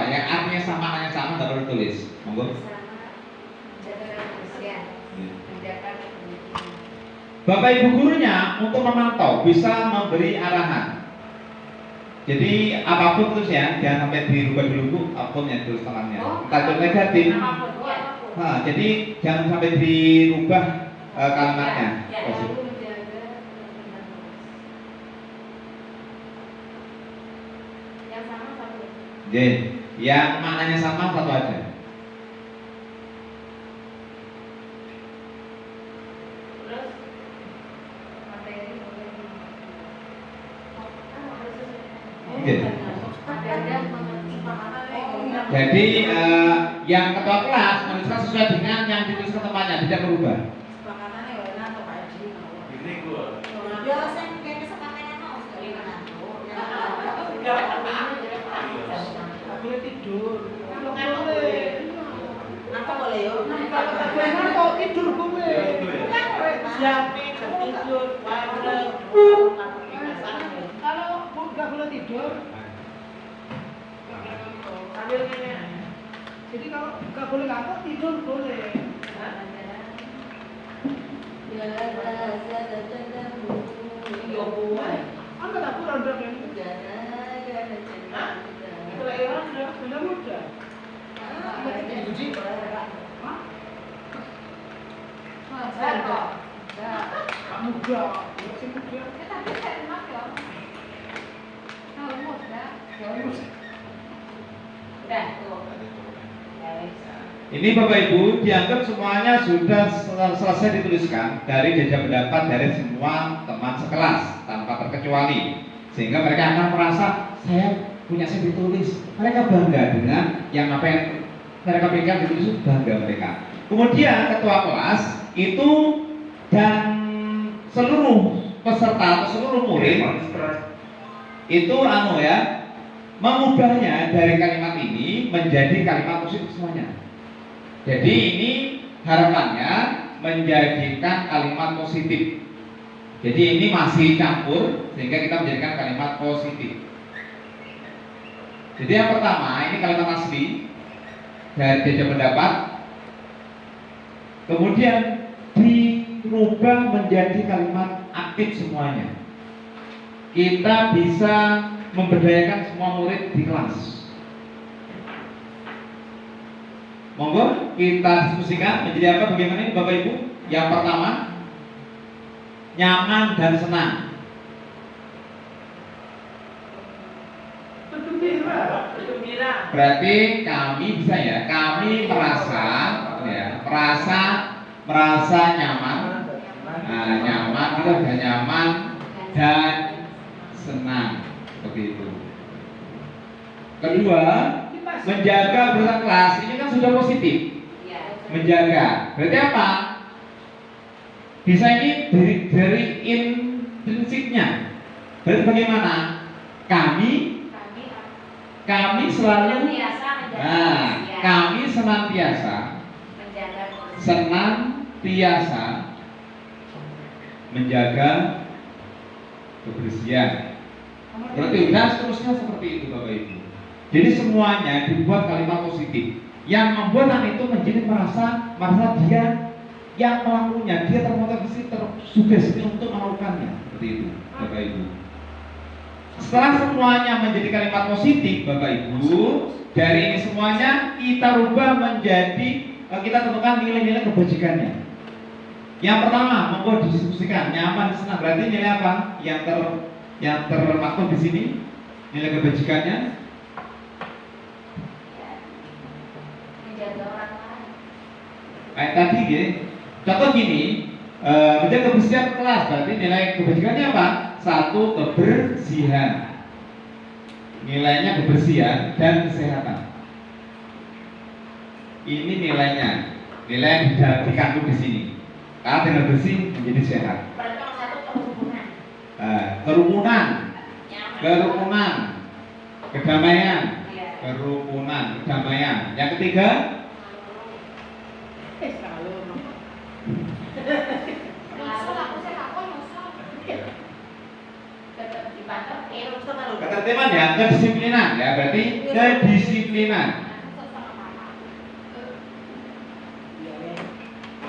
yang artinya sama, maknanya sama, tidak perlu tulis. Monggo. Bapak Ibu gurunya untuk memantau bisa memberi arahan. Jadi apapun terus ya, jangan sampai dirubah dulu Bu, apapun yang tulis tangannya. Entah itu negatif. Nah, jadi jangan sampai dirubah kalimatnya. Jadi, yang maknanya sama satu aja. Jadi yang ketua kelas menuliskan sesuai dengan yang dituliskan temannya, tidak berubah. Boleh tidur. Apa boleh yo? Kalau tidur boleh. Siapin tidur. Kalau nggak boleh tidur. Jadi kalau nggak boleh ngantuk tidur boleh. Angkat aku ronda yang sudah muda. Muda, masih muda. Ini Bapak Ibu dianggap semuanya sudah selesai dituliskan dari jajah pendapat dari semua teman sekelas tanpa terkecuali, sehingga mereka akan merasa saya punya saya ditulis. Mereka bangga dengan yang apa yang mereka pegang ditulis, bangga mereka. Kemudian ketua kelas itu dan seluruh peserta atau seluruh murid itu mengubahnya dari kalimat ini menjadi kalimat positif semuanya. Jadi ini harapannya menjadikan kalimat positif. Jadi ini masih campur sehingga kita menjadikan kalimat positif. Jadi yang pertama ini kalimat asli dari jajak pendapat, kemudian dirubah menjadi kalimat aktif semuanya. Kita bisa memberdayakan semua murid di kelas. Monggo kita diskusikan menjadi apa, bagaimana ini Bapak Ibu. Yang pertama, nyaman dan senang. Berarti kami bisa ya, kami merasa nyaman. Nah, nyaman itu udah nyaman dan senang, seperti itu. Kedua, menjaga urusan kelas, ini kan sudah positif. Menjaga, berarti apa? Bisa ini dari intrinsipnya. Berarti bagaimana? Kami selalu kami senantiasa menjaga kebersihan. Berarti udah seterusnya seperti itu Bapak Ibu. Jadi semuanya dibuat kalimat positif yang membuat anak itu menjadi merasa dia yang melakukannya, dia termotivasi, tersugesti untuk melakukannya. Seperti itu Bapak Ibu. Setelah semuanya menjadi kalimat positif Bapak Ibu, dari ini semuanya kita rubah menjadi, kita tentukan nilai-nilai kebajikannya. Yang pertama, monggo didiskusikan, nyaman, senang. Berarti nilai apa yang termaktub di sini? Nilai kebajikannya? Menjaga orang lain. Kayak tadi ya. Contoh gini, menjaga kebersihan kelas, berarti nilai kebajikannya apa? 1, kebersihan. Nilainya kebersihan dan kesehatan. Ini nilainya, nilai yang dikandung di sini. Karena dengan bersih menjadi sehat. Berarti nomor 1 kerukunan. Kerukunan, kedamaian, kedamaian. Yang ketiga, ketertiban ya, kedisiplinan ya, berarti kedisiplinan.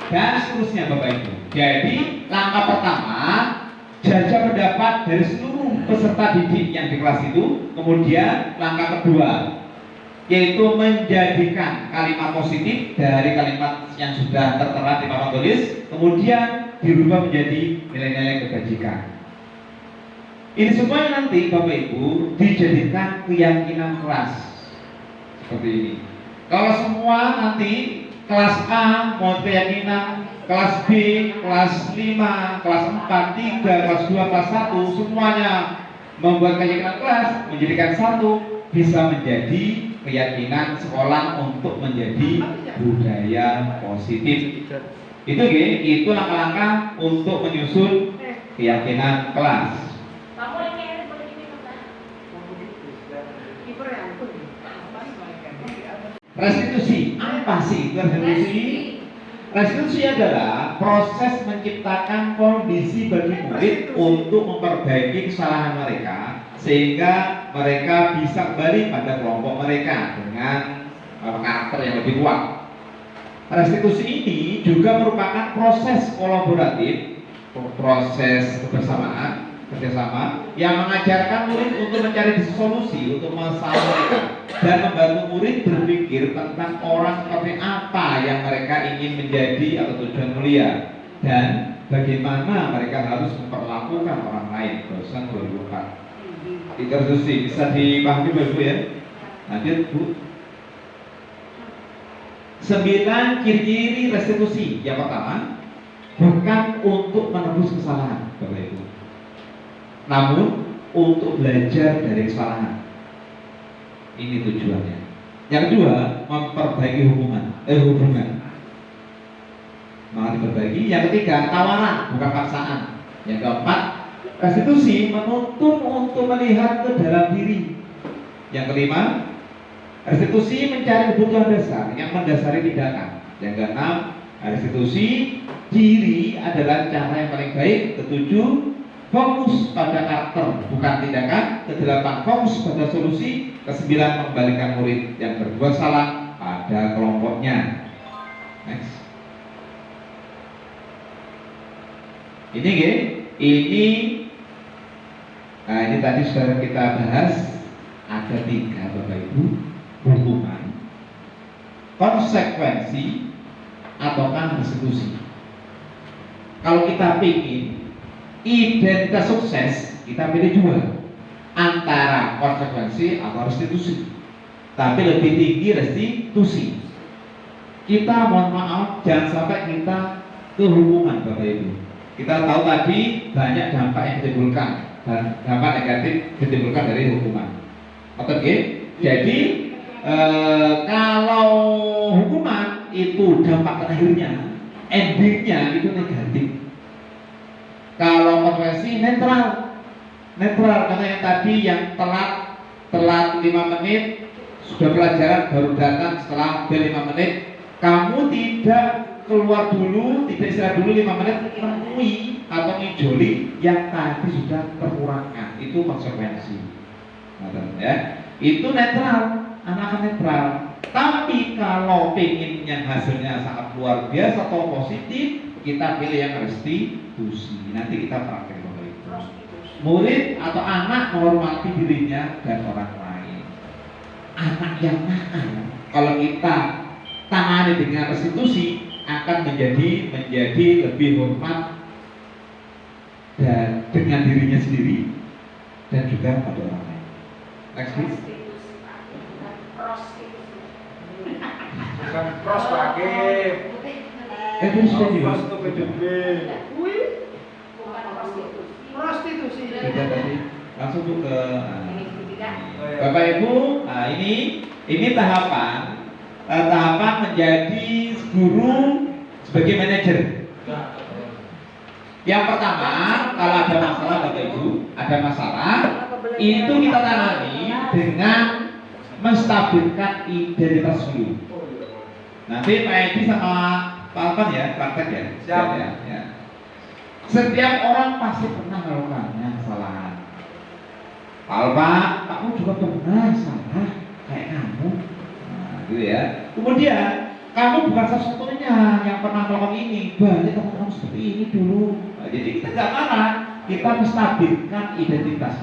Dan seterusnya Bapak Ibu. Jadi langkah pertama, jajak pendapat dari seluruh peserta didik yang di kelas itu. Kemudian langkah kedua, yaitu menjadikan kalimat positif dari kalimat yang sudah tertera di papan tulis, kemudian dirubah menjadi nilai-nilai kebajikan. Ini semuanya nanti Bapak Ibu dijadikan keyakinan kelas seperti ini. Kalau semua nanti kelas A mau keyakinan, kelas B, kelas 5, kelas 4, 3, kelas 2, kelas 1, semuanya membuat keyakinan kelas, menjadikan satu, bisa menjadi keyakinan sekolah untuk menjadi budaya positif. Itu langkah-langkah untuk menyusun keyakinan kelas. Restitusi, apa sih itu restitusi? Restitusi adalah proses menciptakan kondisi bagi murid untuk memperbaiki kesalahan mereka sehingga mereka bisa kembali pada kelompok mereka dengan karakter yang lebih kuat. Restitusi ini juga merupakan proses kolaboratif, proses kerjasama yang mengajarkan murid untuk mencari solusi untuk masalah mereka dan membantu murid berpikir tentang orang seperti apa yang mereka ingin menjadi atau tujuan mulia dan bagaimana mereka harus memperlakukan orang lain. Dosen 2004. Restitusi bisa dipahami Bapak ya. Lanjut Bu. 9 ciri-ciri restitusi. Yang pertama, bukan untuk menebus kesalahan Bapak Ibu, namun untuk belajar dari kesalahan. Ini tujuannya. Yang kedua, memperbaiki hubungan. Maka diperbaiki. Yang ketiga, tawaran bukan paksaan. Yang keempat, restitusi menuntun untuk melihat ke dalam diri. Yang kelima, restitusi mencari kebutuhan dasar yang mendasari tindakan. Yang keenam, restitusi diri adalah cara yang paling baik. Ketujuh, fokus pada karakter bukan tindakan. Kedelapan, fokus pada solusi. Kesembilan, mengembalikan murid yang berbuat salah pada kelompoknya. Next. Ini tadi sudah kita bahas. Ada 3 Bapak Ibu, hukuman, konsekuensi, ataukah restitusi. Kalau kita ingin identitas sukses, kita pilih 2, antara konsekuensi atau restitusi. Tapi lebih tinggi restitusi. Kita mohon maaf, jangan sampai kita ke hukuman Bapak Ibu. Kita tahu tadi banyak dampak yang ditimbulkan dan dampak negatif ditimbulkan dari hukuman. Oke, jadi kalau hukuman itu dampak terakhirnya, endingnya itu negatif. Kalau konsekuensi netral karena yang tadi yang telat 5 menit sudah pelajaran baru datang setelah 5 menit, kamu tidak keluar dulu, tidak istirahat dulu 5 menit, menemui atau ngijoli yang tadi sudah terkurangkan, itu konsekuensi. Ya, itu netral, anak netral. Tapi kalau pengen yang hasilnya sangat luar biasa atau positif, kita pilih yang restitusi. Nanti kita praktek Bapak Ibu. Murid atau anak menghormati dirinya dan orang lain. Anak yang nakal, kalau kita tangani dengan restitusi, akan menjadi lebih hormat dan dengan dirinya sendiri dan juga pada orang lain. Next please. Bukan pros pakai. Terus Pros itu gede. Prostitusi. Sudah tadi langsung tuh ke Bapak Ibu. Nah ini tahapan menjadi guru sebagai manajer. Yang pertama, kalau ada masalah Bapak Ibu, itu kita tangani dengan menstabilkan identitas dulu. Nanti Pak Edi sama Pak Alpan ya, praktek ya. Siap. Ya. Setiap orang pasti pernah melakukan kesalahan. Pak Alpan, kamu juga pernah salah kayak kamu. Nah, gitu ya. Kemudian kamu bukan satu-satunya yang pernah melakukan ini. Banyak teman-teman seperti ini dulu. Nah, jadi kita tidak marah, kita menstabilkan identitas.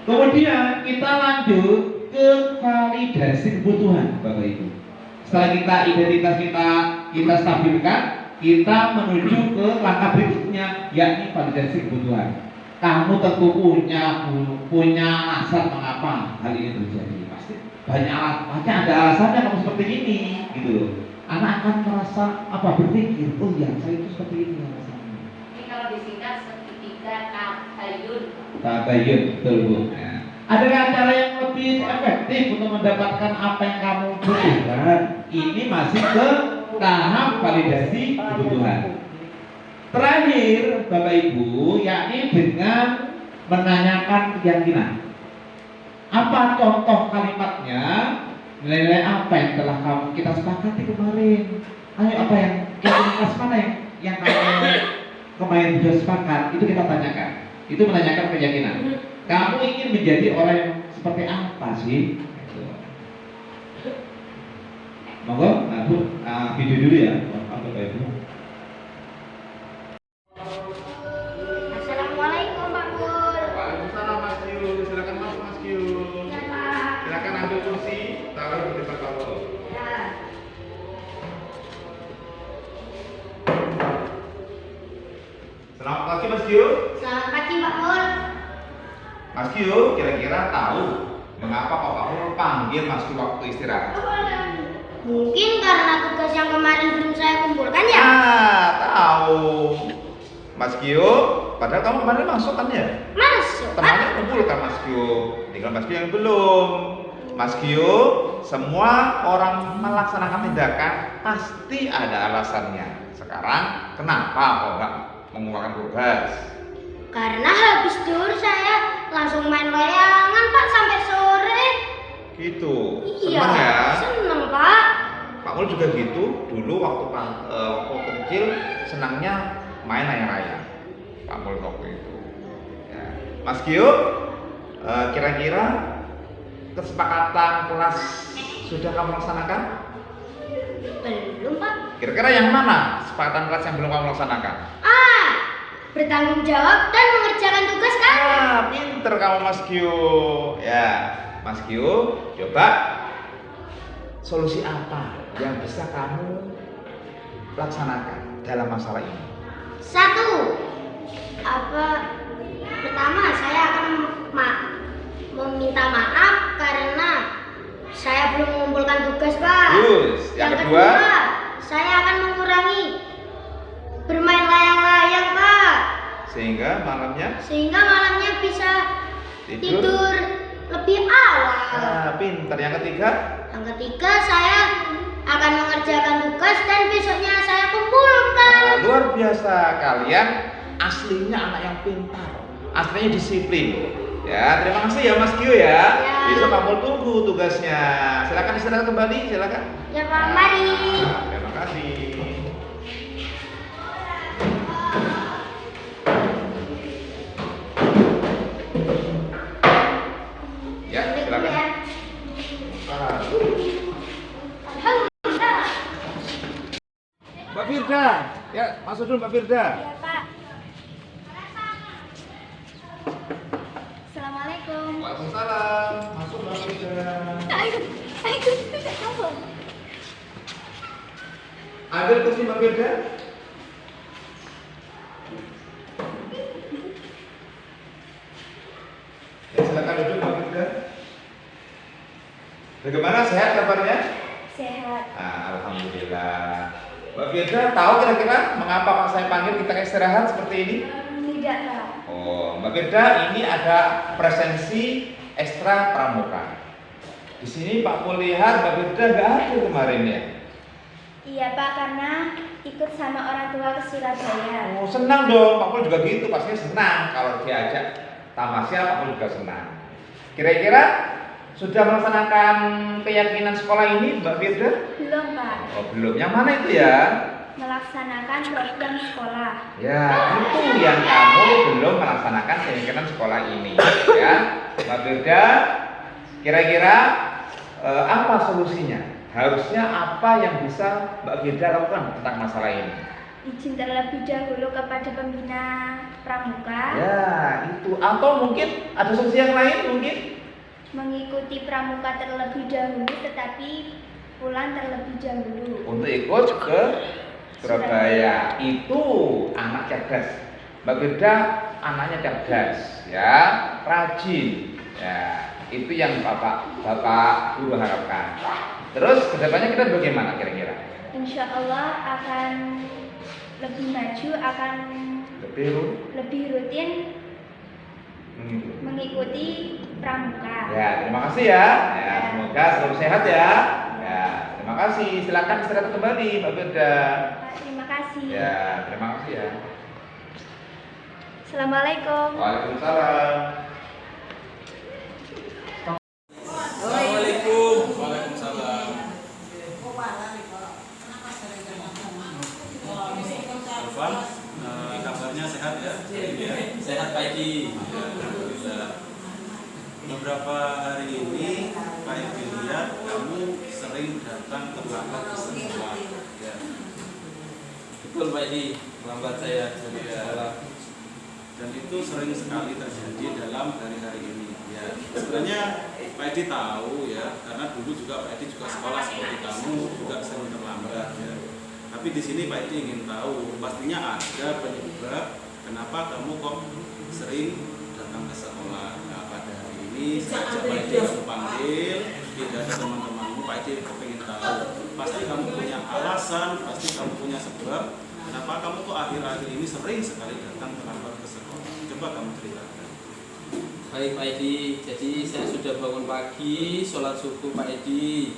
Kemudian kita lanjut ke validasi kebutuhan Bapak Ibu. Setelah identitas kita stabilkan, kita menuju ke langkah berikutnya, yakni validasi kebutuhan. Kamu tentu punya alasan mengapa hal ini terjadi. Pasti banyak alasan, ada alasannya kamu seperti ini, gitu loh. Anak akan merasa berpikir, oh ya saya itu seperti ini alasannya. Ini kalau disingkat segitiga Tabayun, betul Bu. Ya. Adakah cara yang lebih efektif untuk mendapatkan apa yang kamu butuhkan? Ini masih ke tahap validasi kebutuhan. Terakhir, Bapak Ibu, yakni dengan menanyakan keyakinan. Apa contoh kalimatnya? Nilai-nilai apa yang telah kita sepakati kemarin? Ayo, apa yang kelas mana yang kamu kemarin sudah sepakat? Itu kita tanyakan. Itu menanyakan keyakinan. Kamu ingin menjadi orang yang seperti apa sih? Monggo, Bu, video dulu ya, Bapak Ibu. Assalamualaikum Pak Gul. Waalaikumsalam Mas Kiu, silakan masuk Mas Kiu. Silakan ambil kursi, taruh di depan kamu. Ya. Selamat pagi Mas Kiu. Selamat pagi Pak Gul. Mas Kiu, kira-kira tahu mengapa Pak Gul panggil Mas Kiu waktu istirahat? Mungkin karena tugas yang kemarin belum saya kumpulkan ya. Tahu. Mas Kio, padahal kamu kemarin masuk kan ya? Masuk. Temannya kumpulkan Mas Kio. Tinggal Mas Kio yang belum. Mas Kio, semua orang melaksanakan tindakan pasti ada alasannya. Sekarang kenapa kok nggak mengeluarkan tugas? Karena habis duhur saya langsung main layangan Pak sampai sore. Gitu. Iya, Senang ya? seneng Pak. Pak Mul juga gitu. Dulu waktu kecil senangnya main layang-layang. Pak Mul waktu itu. Ya. Mas Gio, kira-kira kesepakatan kelas sudah kamu laksanakan? Belum Pak. Kira-kira yang mana kesepakatan kelas yang belum kamu laksanakan? Bertanggung jawab dan mengerjakan tugas kan? Pinter kamu Mas Gio. Ya, Mas Gio, coba solusi apa yang bisa kamu laksanakan dalam masalah ini? 1. Pertama saya akan meminta maaf karena saya belum mengumpulkan tugas Pak. Yang kedua, saya akan mengurangi bermain layang-layang Pak. Sehingga malamnya Bisa tidur lebih awal. Pinter. Yang ketiga, Saya akan mengerjakan tugas dan besoknya saya kumpulkan. luar biasa, kalian aslinya anak yang pintar, aslinya disiplin. Ya, terima kasih ya Mas Gio ya. Besok kamu tunggu tugasnya. Silakan istirahat kembali, silakan. Ya Pak, mari. Terima kasih. Ya, silakan. Mbak Firda, ya masuk dulu Mbak Firda. Ya Pak. Assalamualaikum. Waalaikumsalam. Masuk Mbak Firda. Tidak tahu. Ambil kursi Mbak Firda. Ya, silakan duduk Mbak Firda. Bagaimana, sehat kabarnya? Sehat. Alhamdulillah. Mbak Firda tahu kira-kira mengapa Pak saya panggil kita istirahat seperti ini? Tidak Pak. Oh, Mbak Firda, ini ada presensi ekstra pramuka. Di sini Pak Pul lihat Mbak Firda nggak ada kemarin ya. Iya Pak, karena ikut sama orang tua ke Surabaya. Oh, senang dong. Pak Pul juga gitu, pastinya senang kalau diajak tamasya. Pak Pul juga senang. Kira-kira sudah melaksanakan keyakinan sekolah ini Mbak Firda? Belum Pak. Oh, belum. Yang mana itu ya? Melaksanakan program sekolah. Ya, itu yang kamu belum melaksanakan keyakinan sekolah ini, ya. Mbak Firda, kira-kira apa solusinya? Harusnya apa yang bisa Mbak Firda lakukan tentang masalah ini? Izin terlebih dahulu kepada pembina pramuka. Ya, itu. Atau mungkin ada solusi yang lain mungkin? Mengikuti pramuka terlebih dahulu, tetapi pulang terlebih dahulu. Untuk ikut ke Surabaya. Itu anak cerdas. Mbak Firda anaknya cerdas, ya, rajin. Ya, itu yang Bapak Guru harapkan. Terus kedepannya kita bagaimana kira-kira? Insya Allah akan lebih maju, akan lebih rutin mengikuti pramuka. Ya, terima kasih ya. Ya, semoga selalu sehat ya. Ya, terima kasih. Silakan istirahat kembali Mbak Firda. Terima kasih. Ya, terima kasih ya. Assalamualaikum. Waalaikumsalam. Assalamualaikum. Waalaikumsalam. Irfan, kabarnya sehat ya? Sehat Pak Edi. Ya, alhamdulillah. Beberapa hari ini Pak Edi lihat kamu sering datang terlambat ke sekolah. Ya. Betul Pak Edi, lambat saya dari sekolah. Dan itu sering sekali terjadi dalam hari-hari ini. Ya, sebenarnya Pak Edi tahu ya, karena dulu juga Pak Edi juga sekolah seperti kamu juga sering terlambat ya. Tapi di sini Pak Edi ingin tahu, pastinya ada penyebab kenapa kamu kok sering datang ke sekolah. Nah, pada hari ini saya ajak Pak Edi untuk panggil, tidak ada teman-temanmu, Pak Edi ingin tahu. Pasti kamu punya alasan, pasti kamu punya sebab. Kenapa kamu kok akhir-akhir ini sering sekali datang terlambat ke sekolah? Coba kamu ceritakan. Baik Pak Edi, jadi saya sudah bangun pagi, sholat subuh Pak Edi.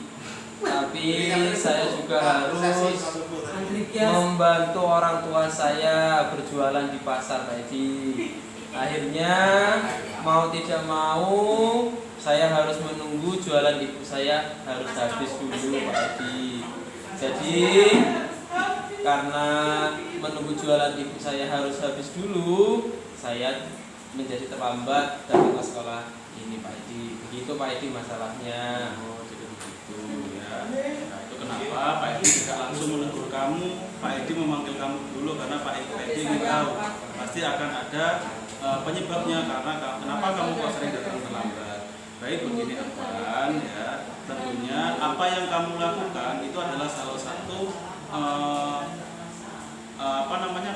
Tapi saya juga harus membantu orang tua saya berjualan di pasar Pak Edi. Akhirnya mau tidak mau saya harus menunggu jualan ibu saya harus habis dulu Pak Edi. Jadi karena menunggu jualan ibu saya harus habis dulu, saya menjadi terlambat datang ke sekolah ini Pak Edi. Begitu Pak Edi masalahnya. Oh, jadi begitu ya. Nah, itu kenapa Pak Edi tidak langsung menegur kamu. Pak Edi memanggil kamu dulu karena Pak Edi ingin tahu pasti akan ada penyebabnya, karena kenapa kamu kok sering datang terlambat. Baik, begini Afwan ya, tentunya apa yang kamu lakukan itu adalah salah satu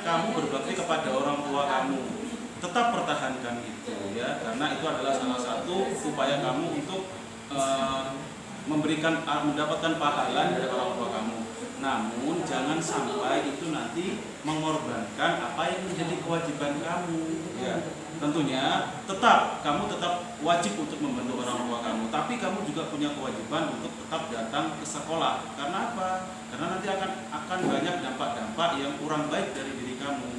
kamu berbakti kepada orang tua kamu. Tetap pertahankan itu ya, karena itu adalah salah satu upaya kamu untuk mendapatkan pahala dari orang tua kamu. Namun jangan sampai itu nanti mengorbankan apa yang menjadi kewajiban kamu ya. Tentunya kamu tetap wajib untuk membantu orang tua kamu, tapi kamu juga punya kewajiban untuk tetap datang ke sekolah. Karena apa? Karena nanti akan banyak dampak-dampak yang kurang baik dari diri kamu.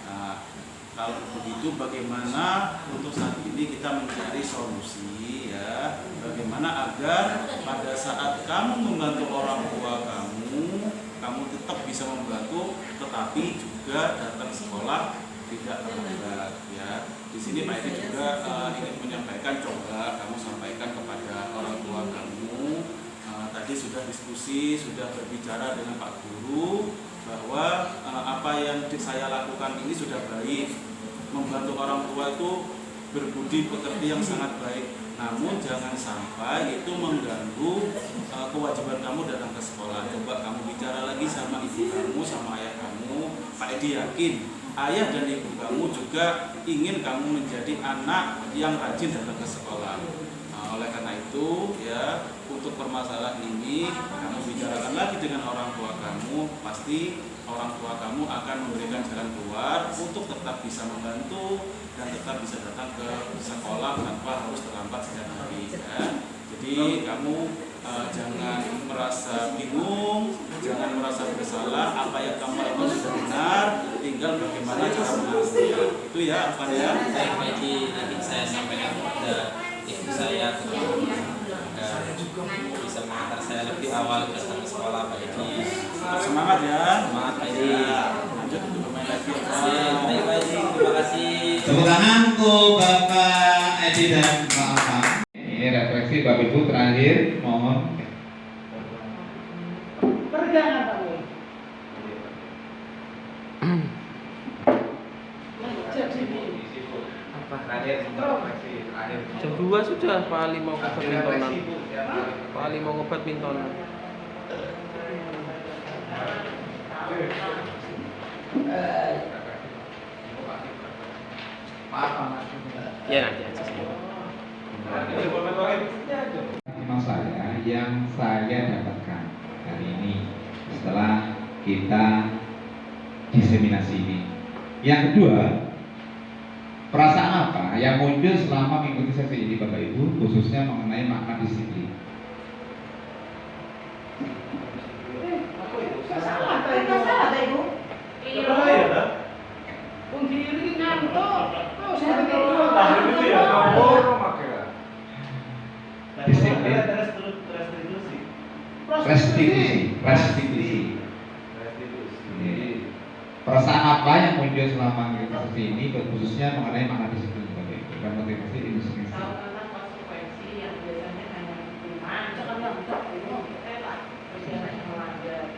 Nah, kalau begitu bagaimana untuk saat ini kita mencari solusi ya, bagaimana agar pada saat kamu membantu orang tua kamu tetap bisa membantu, tetapi juga datang sekolah tidak terlambat ya. Di sini Pak Edi juga ingin menyampaikan, coba kamu sampaikan kepada orang tua kamu. Tadi sudah diskusi, sudah berbicara dengan Pak Guru bahwa apa yang saya lakukan ini sudah baik. Membantu orang tua itu berbudi pekerti yang sangat baik. Namun jangan sampai itu mengganggu kewajiban kamu datang ke sekolah. Coba kamu bicara lagi sama ibu kamu, sama ayah kamu. Pak Edi yakin ayah dan ibu kamu juga ingin kamu menjadi anak yang rajin datang ke sekolah. Nah, oleh karena itu ya, untuk permasalahan ini kamu bicarakan lagi dengan orang tua kamu. Pasti orang tua kamu akan memberikan jalan keluar untuk tetap bisa membantu dan tetap bisa datang ke sekolah tanpa harus terlambat setiap hari ya. Jadi kamu jangan merasa bingung, jangan merasa bersalah. Apa yang kamu lakukan sudah benar, tinggal bagaimana cara mengaturnya. Itu ya, apa ya? Baik Pak Edi, nanti saya sampaikan kepada ibu saya agar bisa mengantar saya lebih awal datang ke sekolah Pak Edi. Semangat ya. Semangat Pak Edi. Lanjut untuk bermain lagi. Baik Pak Edi, terima kasih. Tepuk tangan untuk Bapak Edi dan Pak Afan. Ini refleksi Bapak Ibu terakhir, mohon. Pergangan Pak Boy. Jadi Apa terakhir? Refleksi terakhir. Jam 2 sudah Pak Ali mau ke Bintonan. Pak Ali mau ngobat Bintonan. Ya nanti aja sih. Masalah yang saya dapatkan hari ini setelah kita diseminasi ini. Yang kedua, perasaan apa yang muncul selama mengikuti sesi ini Bapak Ibu, khususnya mengenai makna disiplin? salah Pak Ibu. Iya. Undiri ngantuk. Oh, saya Disiplin, restitusi. Perasaan apa yang muncul selama mengikuti sesi ini, khususnya mengenai makna disiplin Bapak Ibu dan motivasi industri? Tahu tentang konsekuensi yang biasanya hanya hukuman, jangan lengkap itu tela, biasanya melanggar.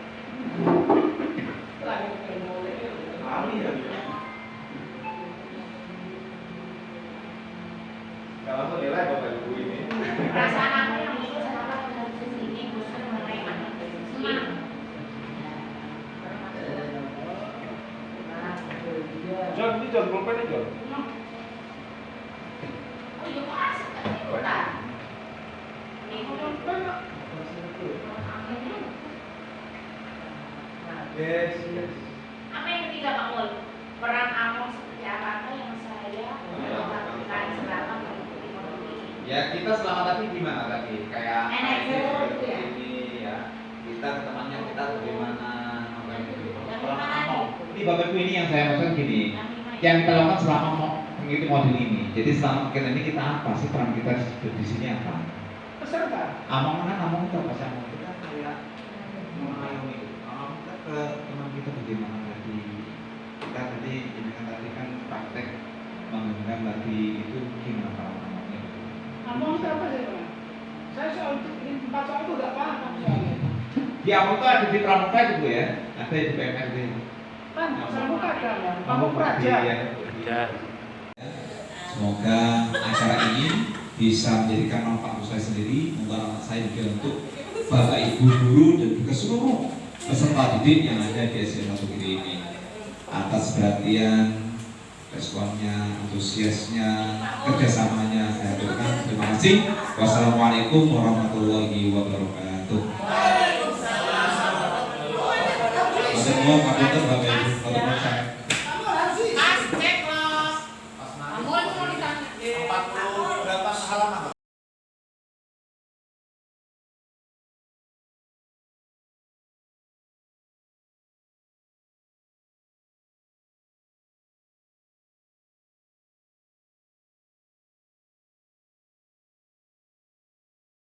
Kalau nilai Bapak Ibu ini. Perasaan apa yang muncul selama mengikuti sesi ini khususnya mengenai makna disiplin? John, ini John, pulpen ini John. Oh iya, kok asik kan ikutan? Yes. Apa yang ketiga Pak Mul? Peran Among seperti apa yang saya lakukan selama mengikuti modul ini? Ya kita selama tadi gimana tadi? Kayak Manajer gitu ya? ini ya. Kita ke temannya kita bagaimana? Yang gimana nih? Ini Bapak Ibu ini yang saya maksud gini. Yang lima ya? Yang kita lakukan selama mengikuti modul ini. Jadi selama kita ini kita apa sih, peran kita di sini apa? Peserta. Among itu apa sih? Among kita kayak mengayomi. Among kita ke teman kita bagaimana tadi? Kita tadi dengan tadi kan praktek menggunakan tadi itu gimana para amongnya? Among itu apa sih Pak? Saya soal empat soal itu nggak paham soalnya. Di among itu ada di pramuka itu ya, ada di PMRD. Kan pramuka ada ya, Pamuk Praja. Semoga acara ini bisa menjadikan manfaat untuk saya sendiri, untuk anak saya juga untuk Bapak Ibu guru dan juga seluruh peserta didik yang ada di SDN 1 Kiri ini. Atas perhatian, responnya, antusiasnya, kerjasamanya saya berikan terima kasih. Wassalamualaikum warahmatullahi wabarakatuh. Mohon maaf Bapak Ibu, saya. Mas, cek loh. Kamu mau ditanya.